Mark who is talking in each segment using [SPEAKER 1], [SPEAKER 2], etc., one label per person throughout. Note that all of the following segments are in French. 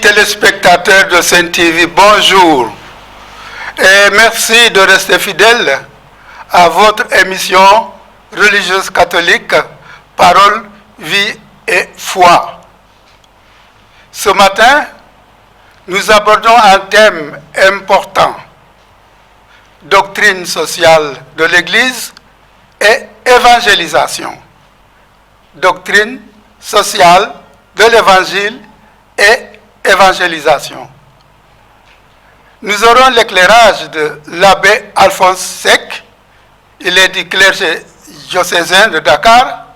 [SPEAKER 1] téléspectateurs de Saint TV, bonjour et merci de rester fidèles à votre émission religieuse catholique, Parole, Vie et Foi. Ce matin, nous abordons un thème important, doctrine sociale de l'Église et évangélisation. Doctrine sociale de l'Évangile et évangélisation. Nous aurons l'éclairage de l'abbé Alphonse Seck. Il est du clergé diocésain de Dakar.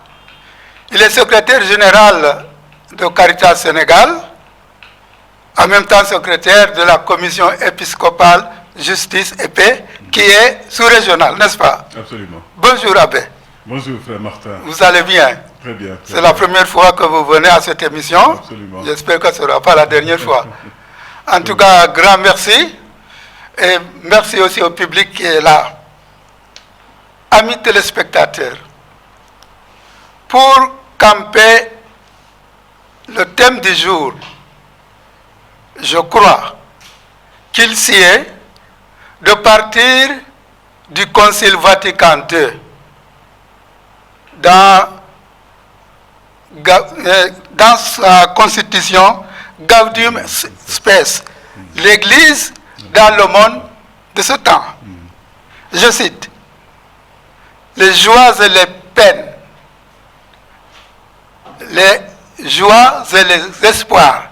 [SPEAKER 1] Il est secrétaire général de Caritas Sénégal, en même temps secrétaire de la commission épiscopale Justice et Paix, qui est sous-régionale, n'est-ce pas?
[SPEAKER 2] Absolument.
[SPEAKER 1] Bonjour abbé.
[SPEAKER 2] Bonjour frère Martin.
[SPEAKER 1] Vous allez bien?
[SPEAKER 2] Très bien.
[SPEAKER 1] C'est la première fois que vous venez à cette émission.
[SPEAKER 2] Absolument.
[SPEAKER 1] J'espère que ce ne sera pas la dernière fois. En tout cas, grand merci. Et merci aussi au public qui est là. Amis téléspectateurs, pour camper le thème du jour, je crois qu'il sied de partir du Concile Vatican II dans sa constitution Gaudium Spes, l'Église dans le monde de ce temps. Je cite: les joies et les peines, les joies et les espoirs,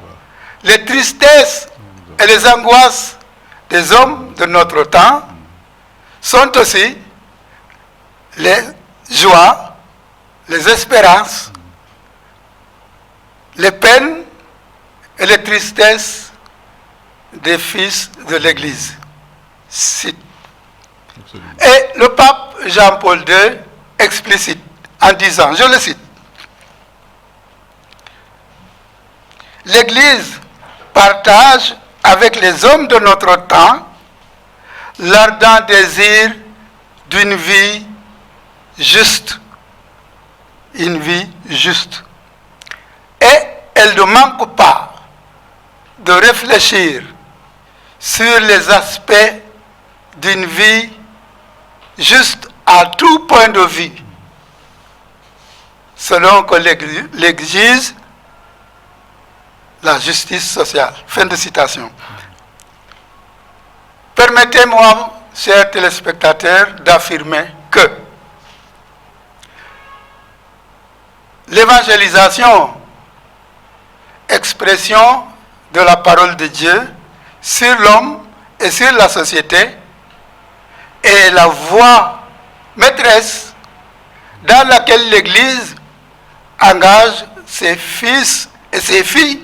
[SPEAKER 1] les tristesses et les angoisses des hommes de notre temps sont aussi les joies, les espérances, les peines et les tristesses des fils de l'Église. Cite. Et le pape Jean-Paul II explicite en disant, je le cite: l'Église partage avec les hommes de notre temps l'ardent désir d'une vie juste. Une vie juste. Et elle ne manque pas de réfléchir sur les aspects d'une vie juste à tout point de vue, selon que l'exige la justice sociale. Fin de citation. Permettez-moi, chers téléspectateurs, d'affirmer que l'évangélisation, expression de la parole de Dieu sur l'homme et sur la société, est la voie maîtresse dans laquelle l'Église engage ses fils et ses filles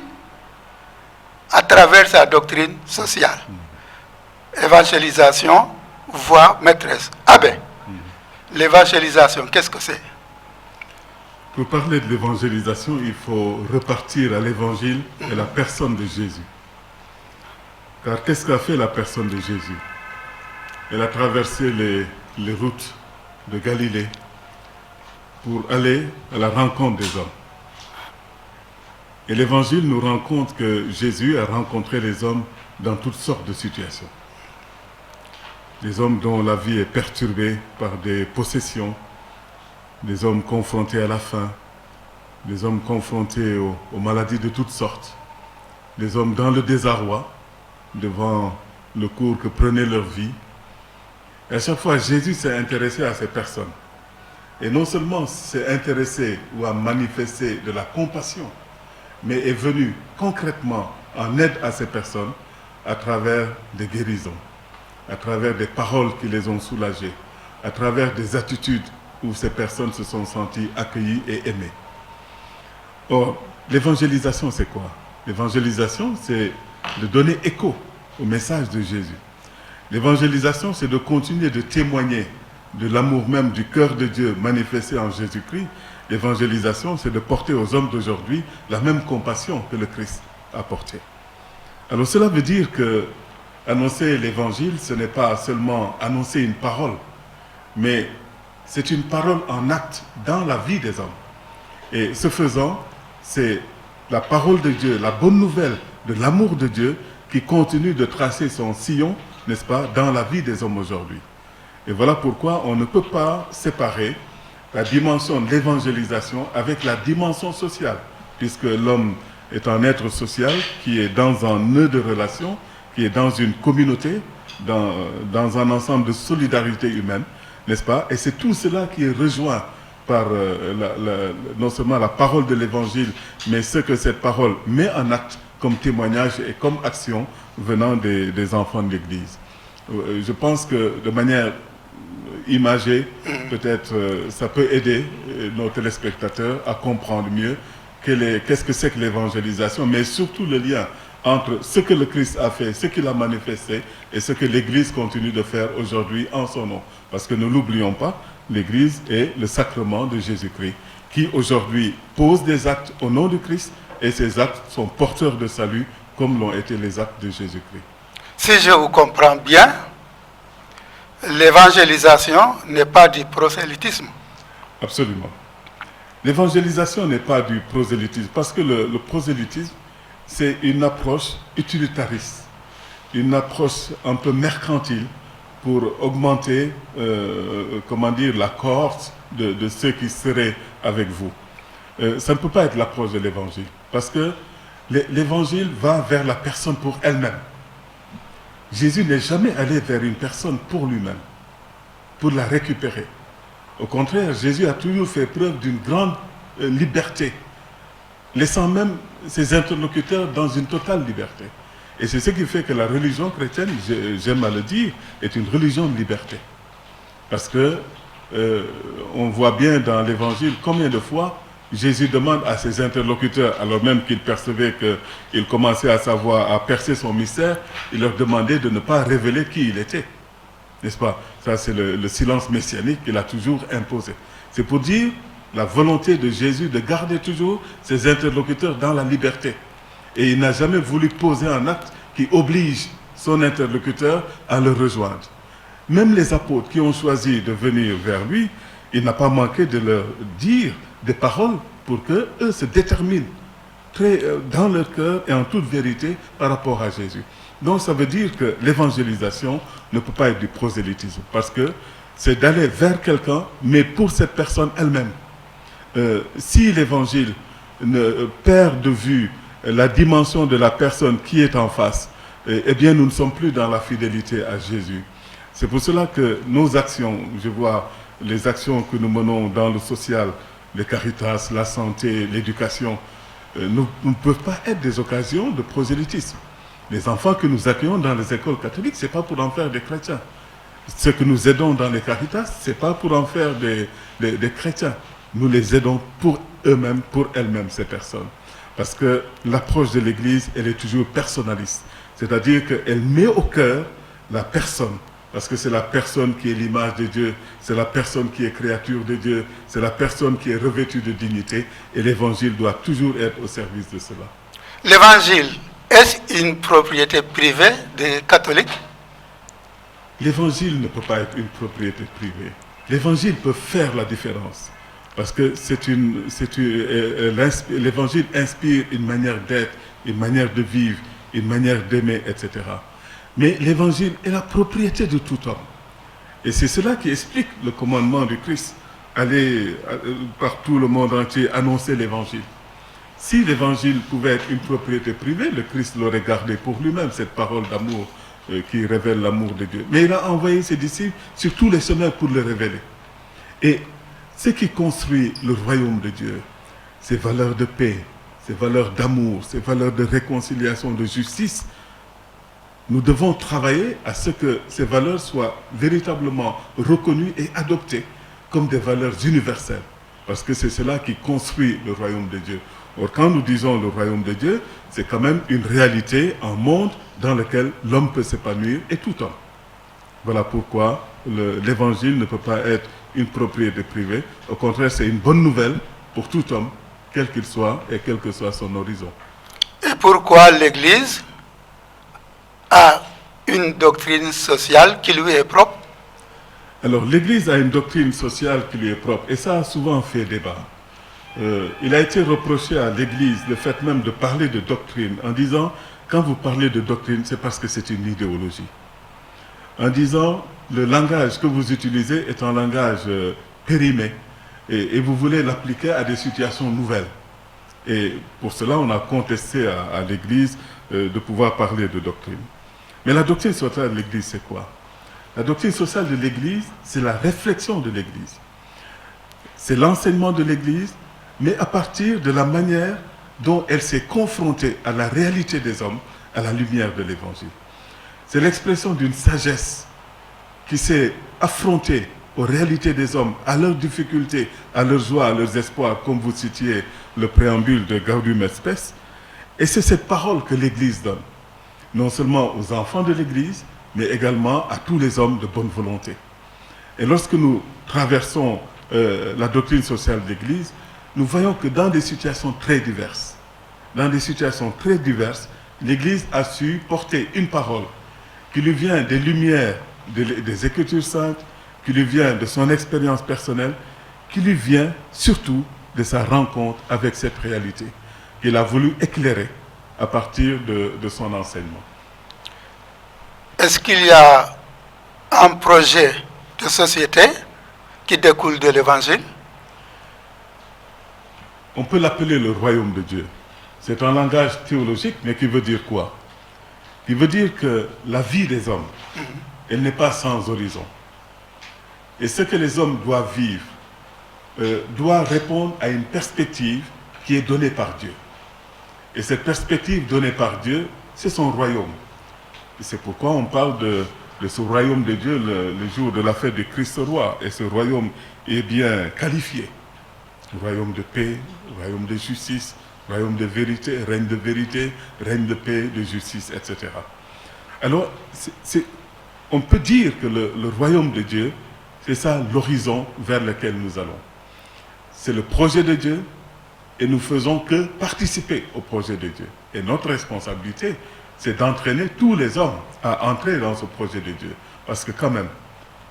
[SPEAKER 1] à travers sa doctrine sociale. Évangélisation, voie maîtresse. Ah ben, l'évangélisation, qu'est-ce que c'est?
[SPEAKER 2] Pour parler de l'évangélisation, il faut repartir à l'évangile et la personne de Jésus. Car qu'est-ce qu'a fait la personne de Jésus? Elle a traversé les routes de Galilée pour aller à la rencontre des hommes. Et l'évangile nous rend compte que Jésus a rencontré les hommes dans toutes sortes de situations. Des hommes dont la vie est perturbée par des possessions, des hommes confrontés à la faim, des hommes confrontés aux maladies de toutes sortes, des hommes dans le désarroi devant le cours que prenait leur vie. Et à chaque fois, Jésus s'est intéressé à ces personnes. Et non seulement s'est intéressé ou a manifesté de la compassion, mais est venu concrètement en aide à ces personnes à travers des guérisons, à travers des paroles qui les ont soulagées, à travers des attitudes où ces personnes se sont senties accueillies et aimées. Or, l'évangélisation, c'est quoi? L'évangélisation, c'est de donner écho au message de Jésus. L'évangélisation, c'est de continuer de témoigner de l'amour même du cœur de Dieu manifesté en Jésus-Christ. L'évangélisation, c'est de porter aux hommes d'aujourd'hui la même compassion que le Christ a portée. Alors cela veut dire que annoncer l'évangile, ce n'est pas seulement annoncer une parole, mais c'est une parole en acte dans la vie des hommes. Et ce faisant, c'est la parole de Dieu, la bonne nouvelle de l'amour de Dieu qui continue de tracer son sillon, n'est-ce pas, dans la vie des hommes aujourd'hui. Et voilà pourquoi on ne peut pas séparer la dimension de l'évangélisation avec la dimension sociale, puisque l'homme est un être social qui est dans un nœud de relation, qui est dans une communauté, dans un ensemble de solidarité humaine, n'est-ce pas? Et c'est tout cela qui est rejoint par non seulement la parole de l'évangile, mais ce que cette parole met en acte comme témoignage et comme action venant des enfants de l'Église. Je pense que de manière imagée, peut-être ça peut aider nos téléspectateurs à comprendre mieux qu'est-ce que c'est que l'évangélisation, mais surtout le lien entre ce que le Christ a fait, ce qu'il a manifesté et ce que l'Église continue de faire aujourd'hui en son nom. Parce que ne l'oublions pas, l'Église est le sacrement de Jésus-Christ qui aujourd'hui pose des actes au nom du Christ et ces actes sont porteurs de salut comme l'ont été les actes de Jésus-Christ.
[SPEAKER 1] Si je vous comprends bien, l'évangélisation n'est pas du prosélytisme.
[SPEAKER 2] Absolument. L'évangélisation n'est pas du prosélytisme parce que le prosélytisme, c'est une approche utilitariste, une approche un peu mercantile pour augmenter, la cohorte de ceux qui seraient avec vous. Ça ne peut pas être l'approche de l'évangile, parce que l'évangile va vers la personne pour elle-même. Jésus n'est jamais allé vers une personne pour lui-même, pour la récupérer. Au contraire, Jésus a toujours fait preuve d'une grande liberté, laissant même ses interlocuteurs dans une totale liberté. Et c'est ce qui fait que la religion chrétienne, j'aime à le dire, est une religion de liberté. Parce que on voit bien dans l'évangile combien de fois Jésus demande à ses interlocuteurs, alors même qu'il percevait qu'il commençait à percer son mystère, il leur demandait de ne pas révéler qui il était. N'est-ce pas? Ça, c'est le silence messianique qu'il a toujours imposé. C'est pour dire la volonté de Jésus de garder toujours ses interlocuteurs dans la liberté. Et il n'a jamais voulu poser un acte qui oblige son interlocuteur à le rejoindre. Même les apôtres qui ont choisi de venir vers lui, il n'a pas manqué de leur dire des paroles pour qu'eux se déterminent dans leur cœur et en toute vérité par rapport à Jésus. Donc ça veut dire que l'évangélisation ne peut pas être du prosélytisme, parce que c'est d'aller vers quelqu'un, mais pour cette personne elle-même. Si l'évangile ne perd de vue la dimension de la personne qui est en face, eh bien nous ne sommes plus dans la fidélité à Jésus. C'est pour cela que nos actions, je vois les actions que nous menons dans le social, les caritas, la santé, l'éducation, ne peuvent pas être des occasions de prosélytisme. Les enfants que nous accueillons dans les écoles catholiques, ce n'est pas pour en faire des chrétiens. Ce que nous aidons dans les caritas, ce n'est pas pour en faire des chrétiens. Nous les aidons pour eux-mêmes, pour elles-mêmes, ces personnes. Parce que l'approche de l'Église, elle est toujours personnaliste. C'est-à-dire qu'elle met au cœur la personne. Parce que c'est la personne qui est l'image de Dieu, c'est la personne qui est créature de Dieu, c'est la personne qui est revêtue de dignité. Et l'Évangile doit toujours être au service de cela.
[SPEAKER 1] L'Évangile, est-ce une propriété privée des catholiques?
[SPEAKER 2] L'Évangile ne peut pas être une propriété privée. L'Évangile peut faire la différence. Parce que l'Évangile inspire une manière d'être, une manière de vivre, une manière d'aimer, etc. Mais l'Évangile est la propriété de tout homme. Et c'est cela qui explique le commandement du Christ. Aller par tout le monde entier annoncer l'Évangile. Si l'Évangile pouvait être une propriété privée, le Christ l'aurait gardé pour lui-même, cette parole d'amour qui révèle l'amour de Dieu. Mais il a envoyé ses disciples sur tous les chemins pour le révéler. Et ce qui construit le royaume de Dieu, ces valeurs de paix, ces valeurs d'amour, ces valeurs de réconciliation, de justice, nous devons travailler à ce que ces valeurs soient véritablement reconnues et adoptées comme des valeurs universelles. Parce que c'est cela qui construit le royaume de Dieu. Or, quand nous disons le royaume de Dieu, c'est quand même une réalité, un monde dans lequel l'homme peut s'épanouir et tout homme. Voilà pourquoi l'Évangile ne peut pas être une propriété privée. Au contraire, c'est une bonne nouvelle pour tout homme, quel qu'il soit et quel que soit son horizon.
[SPEAKER 1] Et pourquoi l'Église a une doctrine sociale qui lui est propre?
[SPEAKER 2] Alors, l'Église a une doctrine sociale qui lui est propre, et ça a souvent fait débat. Il a été reproché à l'Église le fait même de parler de doctrine, en disant quand vous parlez de doctrine, c'est parce que c'est une idéologie. En disant, le langage que vous utilisez est un langage périmé et vous voulez l'appliquer à des situations nouvelles. Et pour cela, on a contesté à l'Église de pouvoir parler de doctrine. Mais la doctrine sociale de l'Église, c'est quoi? La doctrine sociale de l'Église, c'est la réflexion de l'Église. C'est l'enseignement de l'Église, mais à partir de la manière dont elle s'est confrontée à la réalité des hommes, à la lumière de l'Évangile. C'est l'expression d'une sagesse qui s'est affrontée aux réalités des hommes, à leurs difficultés, à leurs joies, à leurs espoirs, comme vous citiez le préambule de Gaudium et Spes. Et c'est cette parole que l'Église donne, non seulement aux enfants de l'Église, mais également à tous les hommes de bonne volonté. Et lorsque nous traversons la doctrine sociale de l'Église, nous voyons que dans des situations très diverses, l'Église a su porter une parole qui lui vient des lumières des Écritures saintes, qui lui vient de son expérience personnelle, qui lui vient surtout de sa rencontre avec cette réalité qu'il a voulu éclairer à partir de son enseignement.
[SPEAKER 1] Est-ce qu'il y a un projet de société qui découle de l'Évangile?
[SPEAKER 2] On peut l'appeler le royaume de Dieu. C'est un langage théologique, mais qui veut dire quoi? Qui veut dire que la vie des hommes, elle n'est pas sans horizon. Et ce que les hommes doivent vivre doit répondre à une perspective qui est donnée par Dieu. Et cette perspective donnée par Dieu, c'est son royaume. Et c'est pourquoi on parle de ce royaume de Dieu le jour de la fête du Christ roi. Et ce royaume est bien qualifié. Royaume de paix, royaume de justice, royaume de vérité, règne de paix, de justice, etc. Alors, on peut dire que le royaume de Dieu, c'est ça l'horizon vers lequel nous allons. C'est le projet de Dieu et nous faisons que participer au projet de Dieu. Et notre responsabilité, c'est d'entraîner tous les hommes à entrer dans ce projet de Dieu. Parce que quand même,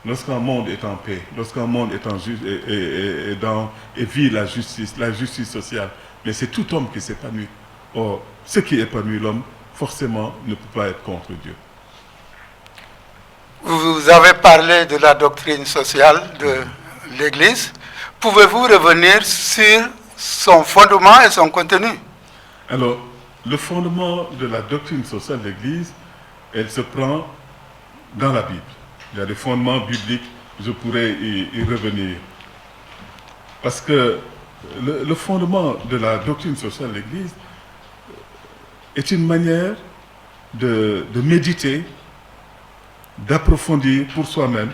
[SPEAKER 2] lorsqu'un monde est en paix, lorsqu'un monde est et vit la justice sociale, mais c'est tout homme qui s'épanouit. Or, ce qui épanouit l'homme, forcément, ne peut pas être contre Dieu.
[SPEAKER 1] Vous avez parlé de la doctrine sociale de l'Église. Pouvez-vous revenir sur son fondement et son contenu?
[SPEAKER 2] Alors, le fondement de la doctrine sociale de l'Église, elle se prend dans la Bible. Il y a des fondements bibliques, je pourrais y revenir. Parce que le fondement de la doctrine sociale de l'Église est une manière de méditer, d'approfondir pour soi-même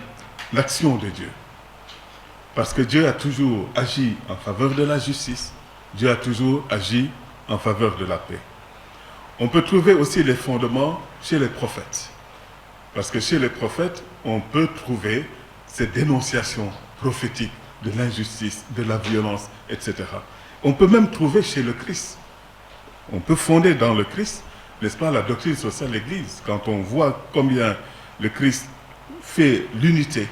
[SPEAKER 2] l'action de Dieu. Parce que Dieu a toujours agi en faveur de la justice, Dieu a toujours agi en faveur de la paix. On peut trouver aussi les fondements chez les prophètes. Parce que chez les prophètes, on peut trouver ces dénonciations prophétiques de l'injustice, de la violence, etc. On peut même trouver chez le Christ. On peut fonder dans le Christ, n'est-ce pas, la doctrine sociale de l'Église. Quand on voit combien le Christ fait l'unité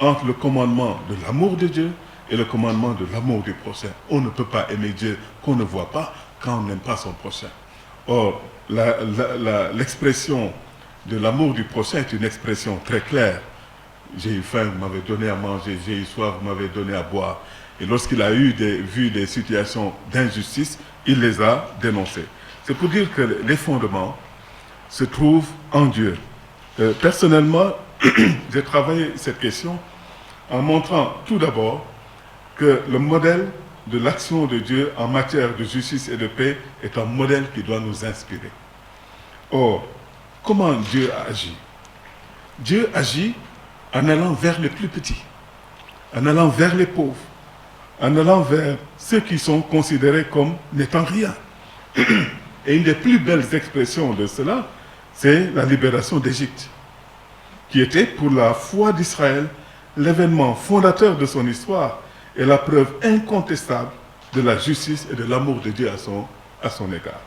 [SPEAKER 2] entre le commandement de l'amour de Dieu et le commandement de l'amour du prochain. On ne peut pas aimer Dieu qu'on ne voit pas quand on n'aime pas son prochain. Or, l'expression de l'amour du prochain est une expression très claire. J'ai eu faim, vous m'avez donné à manger, j'ai eu soif, vous m'avez donné à boire. Et lorsqu'il a vu des situations d'injustice, il les a dénoncées. C'est pour dire que les fondements se trouvent en Dieu. Personnellement, j'ai travaillé cette question en montrant tout d'abord que le modèle de l'action de Dieu en matière de justice et de paix est un modèle qui doit nous inspirer. Or, comment Dieu a agi? Dieu agit en allant vers les plus petits, en allant vers les pauvres, en allant vers ceux qui sont considérés comme n'étant rien. Et une des plus belles expressions de cela, c'est la libération d'Égypte, qui était pour la foi d'Israël l'événement fondateur de son histoire et la preuve incontestable de la justice et de l'amour de Dieu à son égard.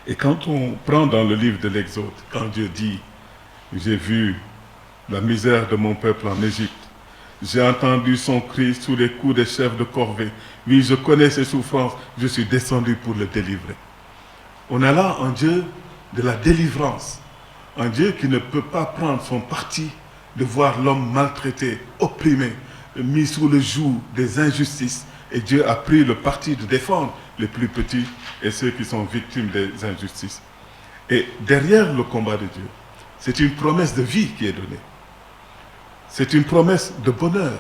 [SPEAKER 2] Et quand on prend dans le livre de l'Exode, quand Dieu dit « J'ai vu la misère de mon peuple en Égypte, j'ai entendu son cri sous les coups des chefs de corvée, oui, je connais ses souffrances, je suis descendu pour le délivrer. » On a là un Dieu de la délivrance, un Dieu qui ne peut pas prendre son parti de voir l'homme maltraité, opprimé, mis sous le joug des injustices. Et Dieu a pris le parti de défendre les plus petits et ceux qui sont victimes des injustices. Et derrière le combat de Dieu, c'est une promesse de vie qui est donnée. C'est une promesse de bonheur.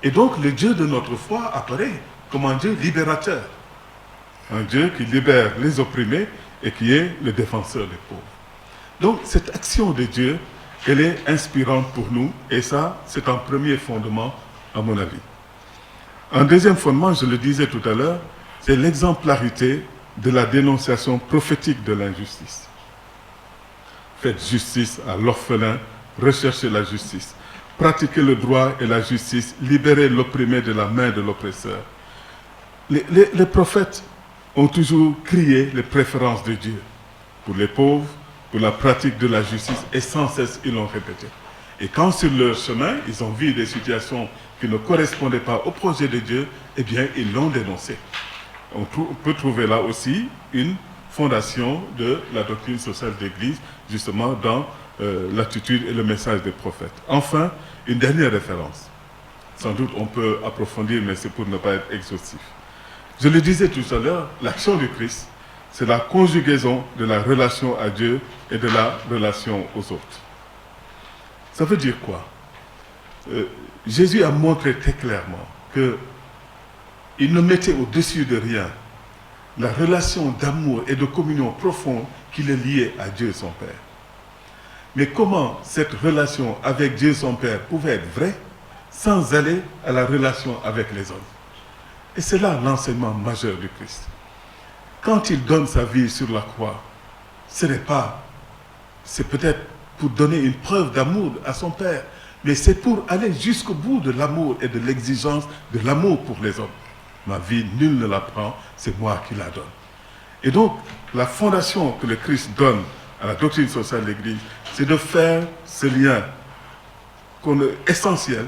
[SPEAKER 2] Et donc le Dieu de notre foi apparaît comme un Dieu libérateur. Un Dieu qui libère les opprimés et qui est le défenseur des pauvres. Donc cette action de Dieu, elle est inspirante pour nous, et ça, c'est un premier fondement, à mon avis. Un deuxième fondement, je le disais tout à l'heure, c'est l'exemplarité de la dénonciation prophétique de l'injustice. Faites justice à l'orphelin, recherchez la justice. Pratiquez le droit et la justice, libérez l'opprimé de la main de l'oppresseur. Les prophètes ont toujours crié les préférences de Dieu pour les pauvres, pour la pratique de la justice, et sans cesse ils l'ont répété. Et quand sur leur chemin, ils ont vu des situations qui ne correspondaient pas au projet de Dieu, eh bien, ils l'ont dénoncé. On peut trouver là aussi une fondation de la doctrine sociale de l'Église, justement dans l'attitude et le message des prophètes. Enfin, une dernière référence. Sans doute on peut approfondir, mais c'est pour ne pas être exhaustif. Je le disais tout à l'heure, l'action du Christ, c'est la conjugaison de la relation à Dieu et de la relation aux autres. Ça veut dire quoi? Jésus a montré très clairement qu'il ne mettait au-dessus de rien la relation d'amour et de communion profonde qui le liait à Dieu son Père. Mais comment cette relation avec Dieu son Père pouvait être vraie sans aller à la relation avec les hommes? Et c'est là l'enseignement majeur du Christ. Quand il donne sa vie sur la croix, c'est peut-être pour donner une preuve d'amour à son Père, mais c'est pour aller jusqu'au bout de l'amour et de l'exigence de l'amour pour les hommes. Ma vie, nul ne la prend, c'est moi qui la donne. Et donc, la fondation que le Christ donne à la doctrine sociale de l'Église, c'est de faire ce lien essentiel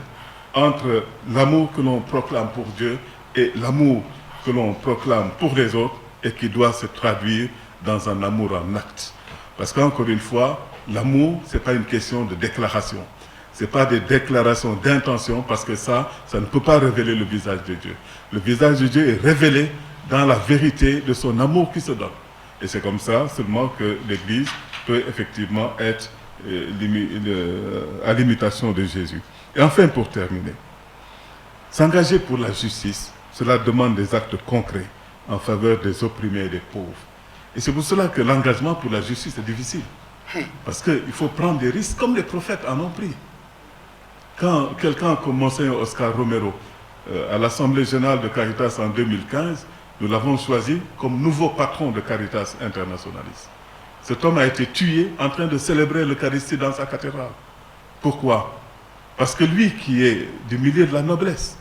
[SPEAKER 2] entre l'amour que l'on proclame pour Dieu et l'amour que l'on proclame pour les autres, et qui doit se traduire dans un amour en acte. Parce qu'encore une fois, l'amour, ce n'est pas une question de déclaration. Ce n'est pas des déclarations d'intention, parce que ça ne peut pas révéler le visage de Dieu. Le visage de Dieu est révélé dans la vérité de son amour qui se donne. Et c'est comme ça seulement que l'Église peut effectivement être à l'imitation de Jésus. Et enfin, pour terminer, s'engager pour la justice, cela demande des actes concrets en faveur des opprimés et des pauvres. Et c'est pour cela que l'engagement pour la justice est difficile. Parce qu'il faut prendre des risques comme les prophètes en ont pris. Quand quelqu'un comme Monseigneur Oscar Romero, à l'Assemblée générale de Caritas en 2015, nous l'avons choisi comme nouveau patron de Caritas Internationalis. Cet homme a été tué en train de célébrer l'Eucharistie dans sa cathédrale. Pourquoi? Parce que lui, qui est du milieu de la noblesse,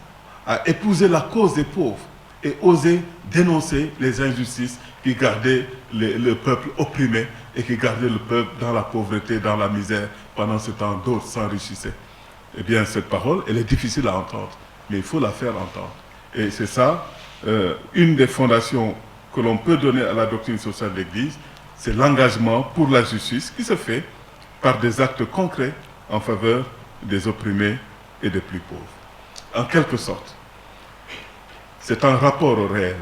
[SPEAKER 2] a épousé la cause des pauvres et osé dénoncer les injustices qui gardaient le peuple opprimé et qui gardaient le peuple dans la pauvreté, dans la misère, pendant ce temps d'autres s'enrichissaient. Eh bien, cette parole, elle est difficile à entendre, mais il faut la faire entendre. Et c'est ça, une des fondations que l'on peut donner à la doctrine sociale de l'Église, c'est l'engagement pour la justice qui se fait par des actes concrets en faveur des opprimés et des plus pauvres. En quelque sorte, c'est un rapport au réel.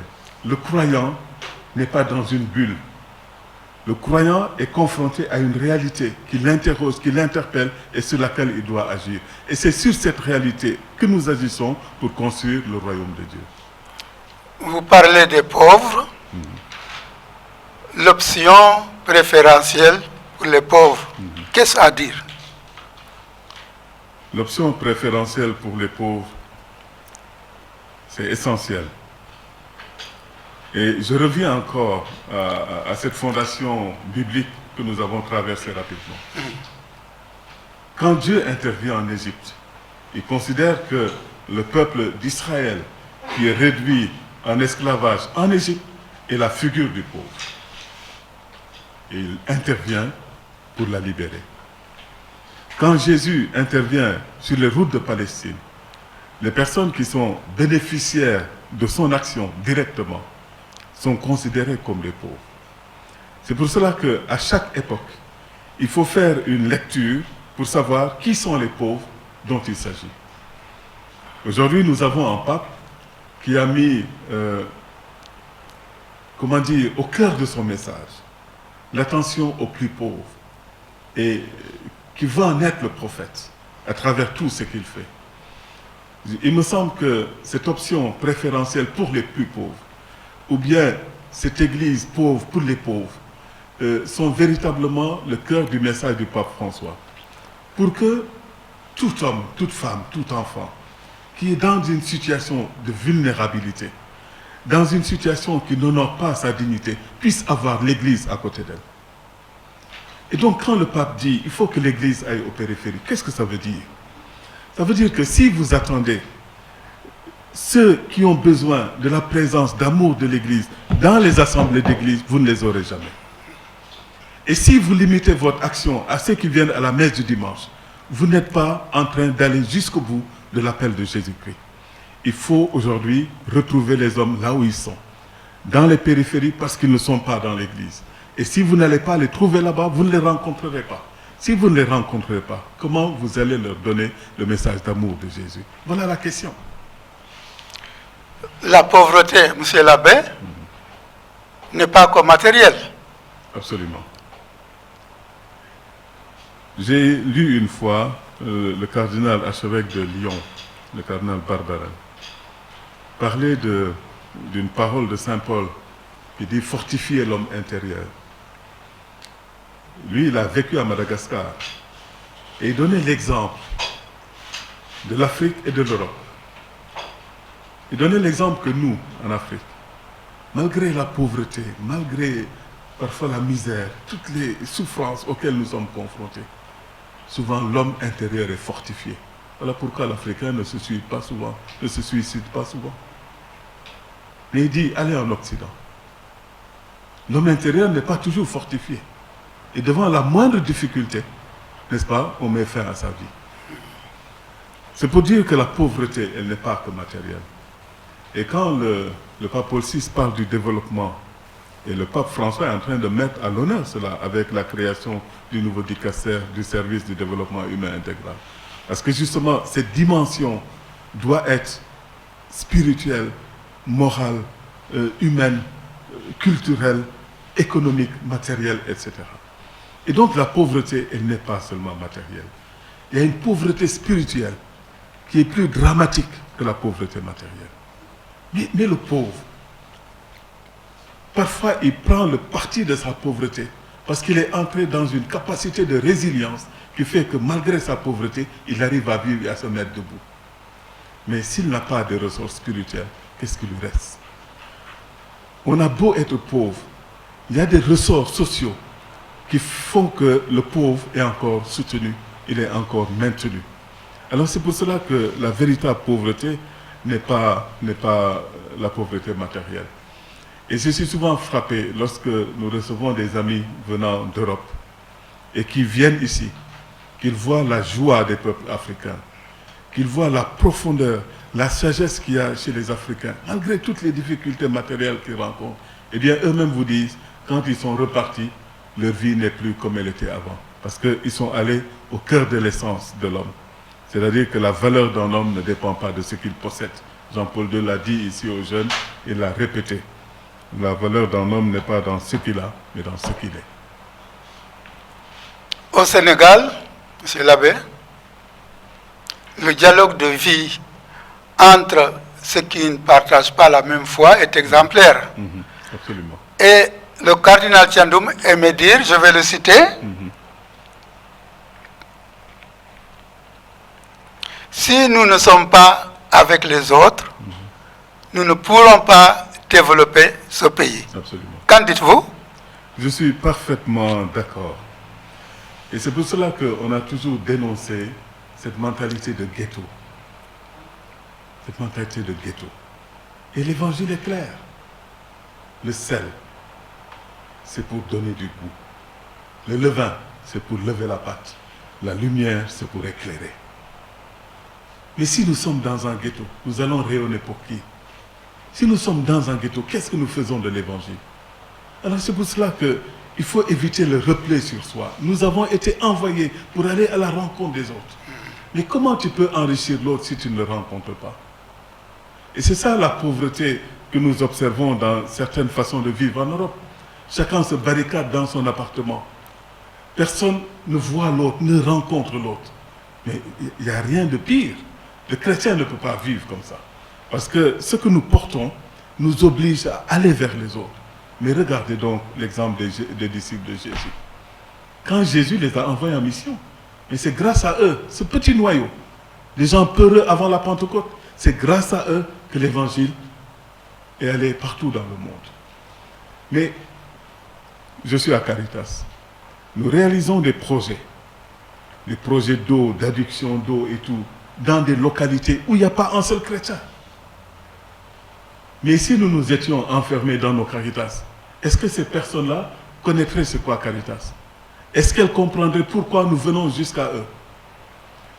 [SPEAKER 2] Le croyant n'est pas dans une bulle. Le croyant est confronté à une réalité qui l'interroge, qui l'interpelle et sur laquelle il doit agir. Et c'est sur cette réalité que nous agissons pour construire le royaume de Dieu.
[SPEAKER 1] Vous parlez des pauvres. L'option préférentielle pour les pauvres, qu'est-ce à dire?
[SPEAKER 2] L'option préférentielle pour les pauvres, c'est essentiel. Et je reviens encore à cette fondation biblique que nous avons traversée rapidement. Quand Dieu intervient en Égypte, il considère que le peuple d'Israël, qui est réduit en esclavage en Égypte, est la figure du pauvre. Et il intervient pour la libérer. Quand Jésus intervient sur les routes de Palestine, les personnes qui sont bénéficiaires de son action directement sont considérées comme les pauvres. C'est pour cela qu'à chaque époque, il faut faire une lecture pour savoir qui sont les pauvres dont il s'agit. Aujourd'hui, nous avons un pape qui a mis, au cœur de son message, l'attention aux plus pauvres et qui veut en être le prophète à travers tout ce qu'il fait. Il me semble que cette option préférentielle pour les plus pauvres, ou bien cette église pauvre pour les pauvres, sont véritablement le cœur du message du pape François. Pour que tout homme, toute femme, tout enfant, qui est dans une situation de vulnérabilité, dans une situation qui n'honore pas sa dignité, puisse avoir l'église à côté d'elle. Et donc quand le pape dit il faut que l'église aille aux périphéries, qu'est-ce que ça veut dire? Ça veut dire que si vous attendez ceux qui ont besoin de la présence, d'amour de l'église dans les assemblées d'église, vous ne les aurez jamais. Et si vous limitez votre action à ceux qui viennent à la messe du dimanche, vous n'êtes pas en train d'aller jusqu'au bout de l'appel de Jésus-Christ. Il faut aujourd'hui retrouver les hommes là où ils sont, dans les périphéries parce qu'ils ne sont pas dans l'église. Et si vous n'allez pas les trouver là-bas, vous ne les rencontrerez pas. Si vous ne les rencontrez pas, comment vous allez leur donner le message d'amour de Jésus? Voilà la question.
[SPEAKER 1] La pauvreté, monsieur l'abbé, n'est pas que matérielle.
[SPEAKER 2] Absolument. J'ai lu une fois le cardinal archevêque de Lyon, le cardinal Barbarin, parler d'une parole de Saint Paul qui dit « fortifier l'homme intérieur ». Lui, il a vécu à Madagascar et il donnait l'exemple de l'Afrique et de l'Europe. Il donnait l'exemple que nous, en Afrique, malgré la pauvreté, malgré parfois la misère, toutes les souffrances auxquelles nous sommes confrontés, souvent l'homme intérieur est fortifié. Voilà pourquoi l'Africain ne se suicide pas souvent. Mais il dit, allez en Occident. L'homme intérieur n'est pas toujours fortifié. Et devant la moindre difficulté, n'est-ce pas, on met fin à sa vie. C'est pour dire que la pauvreté, elle n'est pas que matérielle. Et quand le pape Paul VI parle du développement, et le pape François est en train de mettre à l'honneur cela avec la création du nouveau dicaster du service du développement humain intégral. Parce que justement, cette dimension doit être spirituelle, morale, humaine, culturelle, économique, matérielle, etc. Et donc la pauvreté, elle n'est pas seulement matérielle. Il y a une pauvreté spirituelle qui est plus dramatique que la pauvreté matérielle. Mais le pauvre, parfois il prend le parti de sa pauvreté parce qu'il est entré dans une capacité de résilience qui fait que malgré sa pauvreté, il arrive à vivre et à se mettre debout. Mais s'il n'a pas de ressources spirituelles, qu'est-ce qui lui reste? On a beau être pauvre, il y a des ressorts sociaux qui font que le pauvre est encore soutenu, il est encore maintenu. Alors c'est pour cela que la véritable pauvreté n'est pas la pauvreté matérielle. Et je suis souvent frappé lorsque nous recevons des amis venant d'Europe et qui viennent ici, qu'ils voient la joie des peuples africains, qu'ils voient la profondeur, la sagesse qu'il y a chez les Africains, malgré toutes les difficultés matérielles qu'ils rencontrent. Eh bien, eux-mêmes vous disent, quand ils sont repartis, leur vie n'est plus comme elle était avant. Parce qu'ils sont allés au cœur de l'essence de l'homme. C'est-à-dire que la valeur d'un homme ne dépend pas de ce qu'il possède. Jean-Paul II l'a dit ici aux jeunes, il l'a répété. La valeur d'un homme n'est pas dans ce qu'il a, mais dans ce qu'il est.
[SPEAKER 1] Au Sénégal, monsieur l'abbé, le dialogue de vie entre ceux qui ne partagent pas la même foi est exemplaire.
[SPEAKER 2] Absolument.
[SPEAKER 1] Et le cardinal Thiandoum aimait dire, je vais le citer, si nous ne sommes pas avec les autres, nous ne pourrons pas développer ce pays.
[SPEAKER 2] Absolument.
[SPEAKER 1] Qu'en dites-vous?
[SPEAKER 2] Je suis parfaitement d'accord. Et c'est pour cela qu'on a toujours dénoncé cette mentalité de ghetto. Cette mentalité de ghetto. Et l'évangile est clair. Le sel, c'est pour donner du goût. Le levain, c'est pour lever la pâte. La lumière, c'est pour éclairer. Mais si nous sommes dans un ghetto, nous allons rayonner pour qui? Si nous sommes dans un ghetto, qu'est-ce que nous faisons de l'évangile? Alors c'est pour cela qu'il faut éviter le repli sur soi. Nous avons été envoyés pour aller à la rencontre des autres. Mais comment tu peux enrichir l'autre si tu ne le rencontres pas? Et c'est ça la pauvreté que nous observons dans certaines façons de vivre en Europe. Chacun se barricade dans son appartement. Personne ne voit l'autre, ne rencontre l'autre. Mais il n'y a rien de pire. Le chrétien ne peut pas vivre comme ça. Parce que ce que nous portons nous oblige à aller vers les autres. Mais regardez donc l'exemple des disciples de Jésus. Quand Jésus les a envoyés en mission, mais c'est grâce à eux, ce petit noyau, les gens peureux avant la Pentecôte, c'est grâce à eux que l'évangile est allé partout dans le monde. Mais je suis à Caritas. Nous réalisons des projets d'eau, d'adduction d'eau et tout, dans des localités où il n'y a pas un seul chrétien. Mais si nous nous étions enfermés dans nos Caritas, est-ce que ces personnes-là connaîtraient ce qu'est Caritas? Est-ce qu'elles comprendraient pourquoi nous venons jusqu'à eux?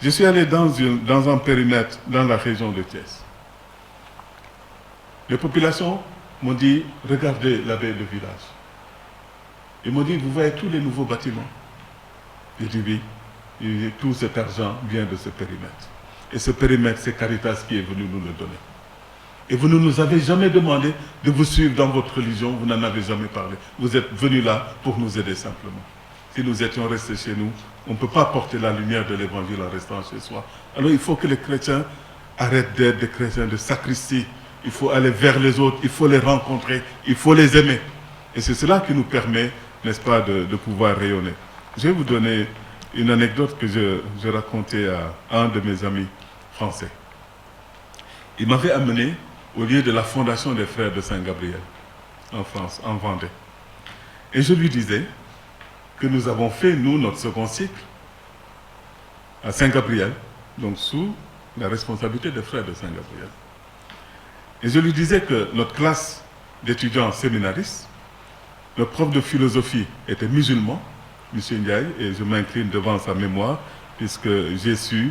[SPEAKER 2] Je suis allé dans un périmètre dans la région de Thiès. Les populations m'ont dit, regardez la baie de village. Ils m'ont dit, vous voyez tous les nouveaux bâtiments? J'ai dit oui. Et tout cet argent vient de ce périmètre. Et ce périmètre, c'est Caritas qui est venu nous le donner. Et vous ne nous avez jamais demandé de vous suivre dans votre religion, vous n'en avez jamais parlé. Vous êtes venus là pour nous aider simplement. Si nous étions restés chez nous, on ne peut pas porter la lumière de l'évangile en restant chez soi. Alors il faut que les chrétiens arrêtent d'être des chrétiens de sacristie. Il faut aller vers les autres, il faut les rencontrer, il faut les aimer. Et c'est cela qui nous permet, n'est-ce pas, de pouvoir rayonner. Je vais vous donner une anecdote que je racontais à un de mes amis français. Il m'avait amené au lieu de la fondation des frères de Saint-Gabriel, en France, en Vendée. Et je lui disais que nous avons fait, nous, notre second cycle à Saint-Gabriel, donc sous la responsabilité des frères de Saint-Gabriel. Et je lui disais que notre classe d'étudiants séminaristes, notre prof de philosophie était musulman, M. Ndiaye, et je m'incline devant sa mémoire, puisque j'ai su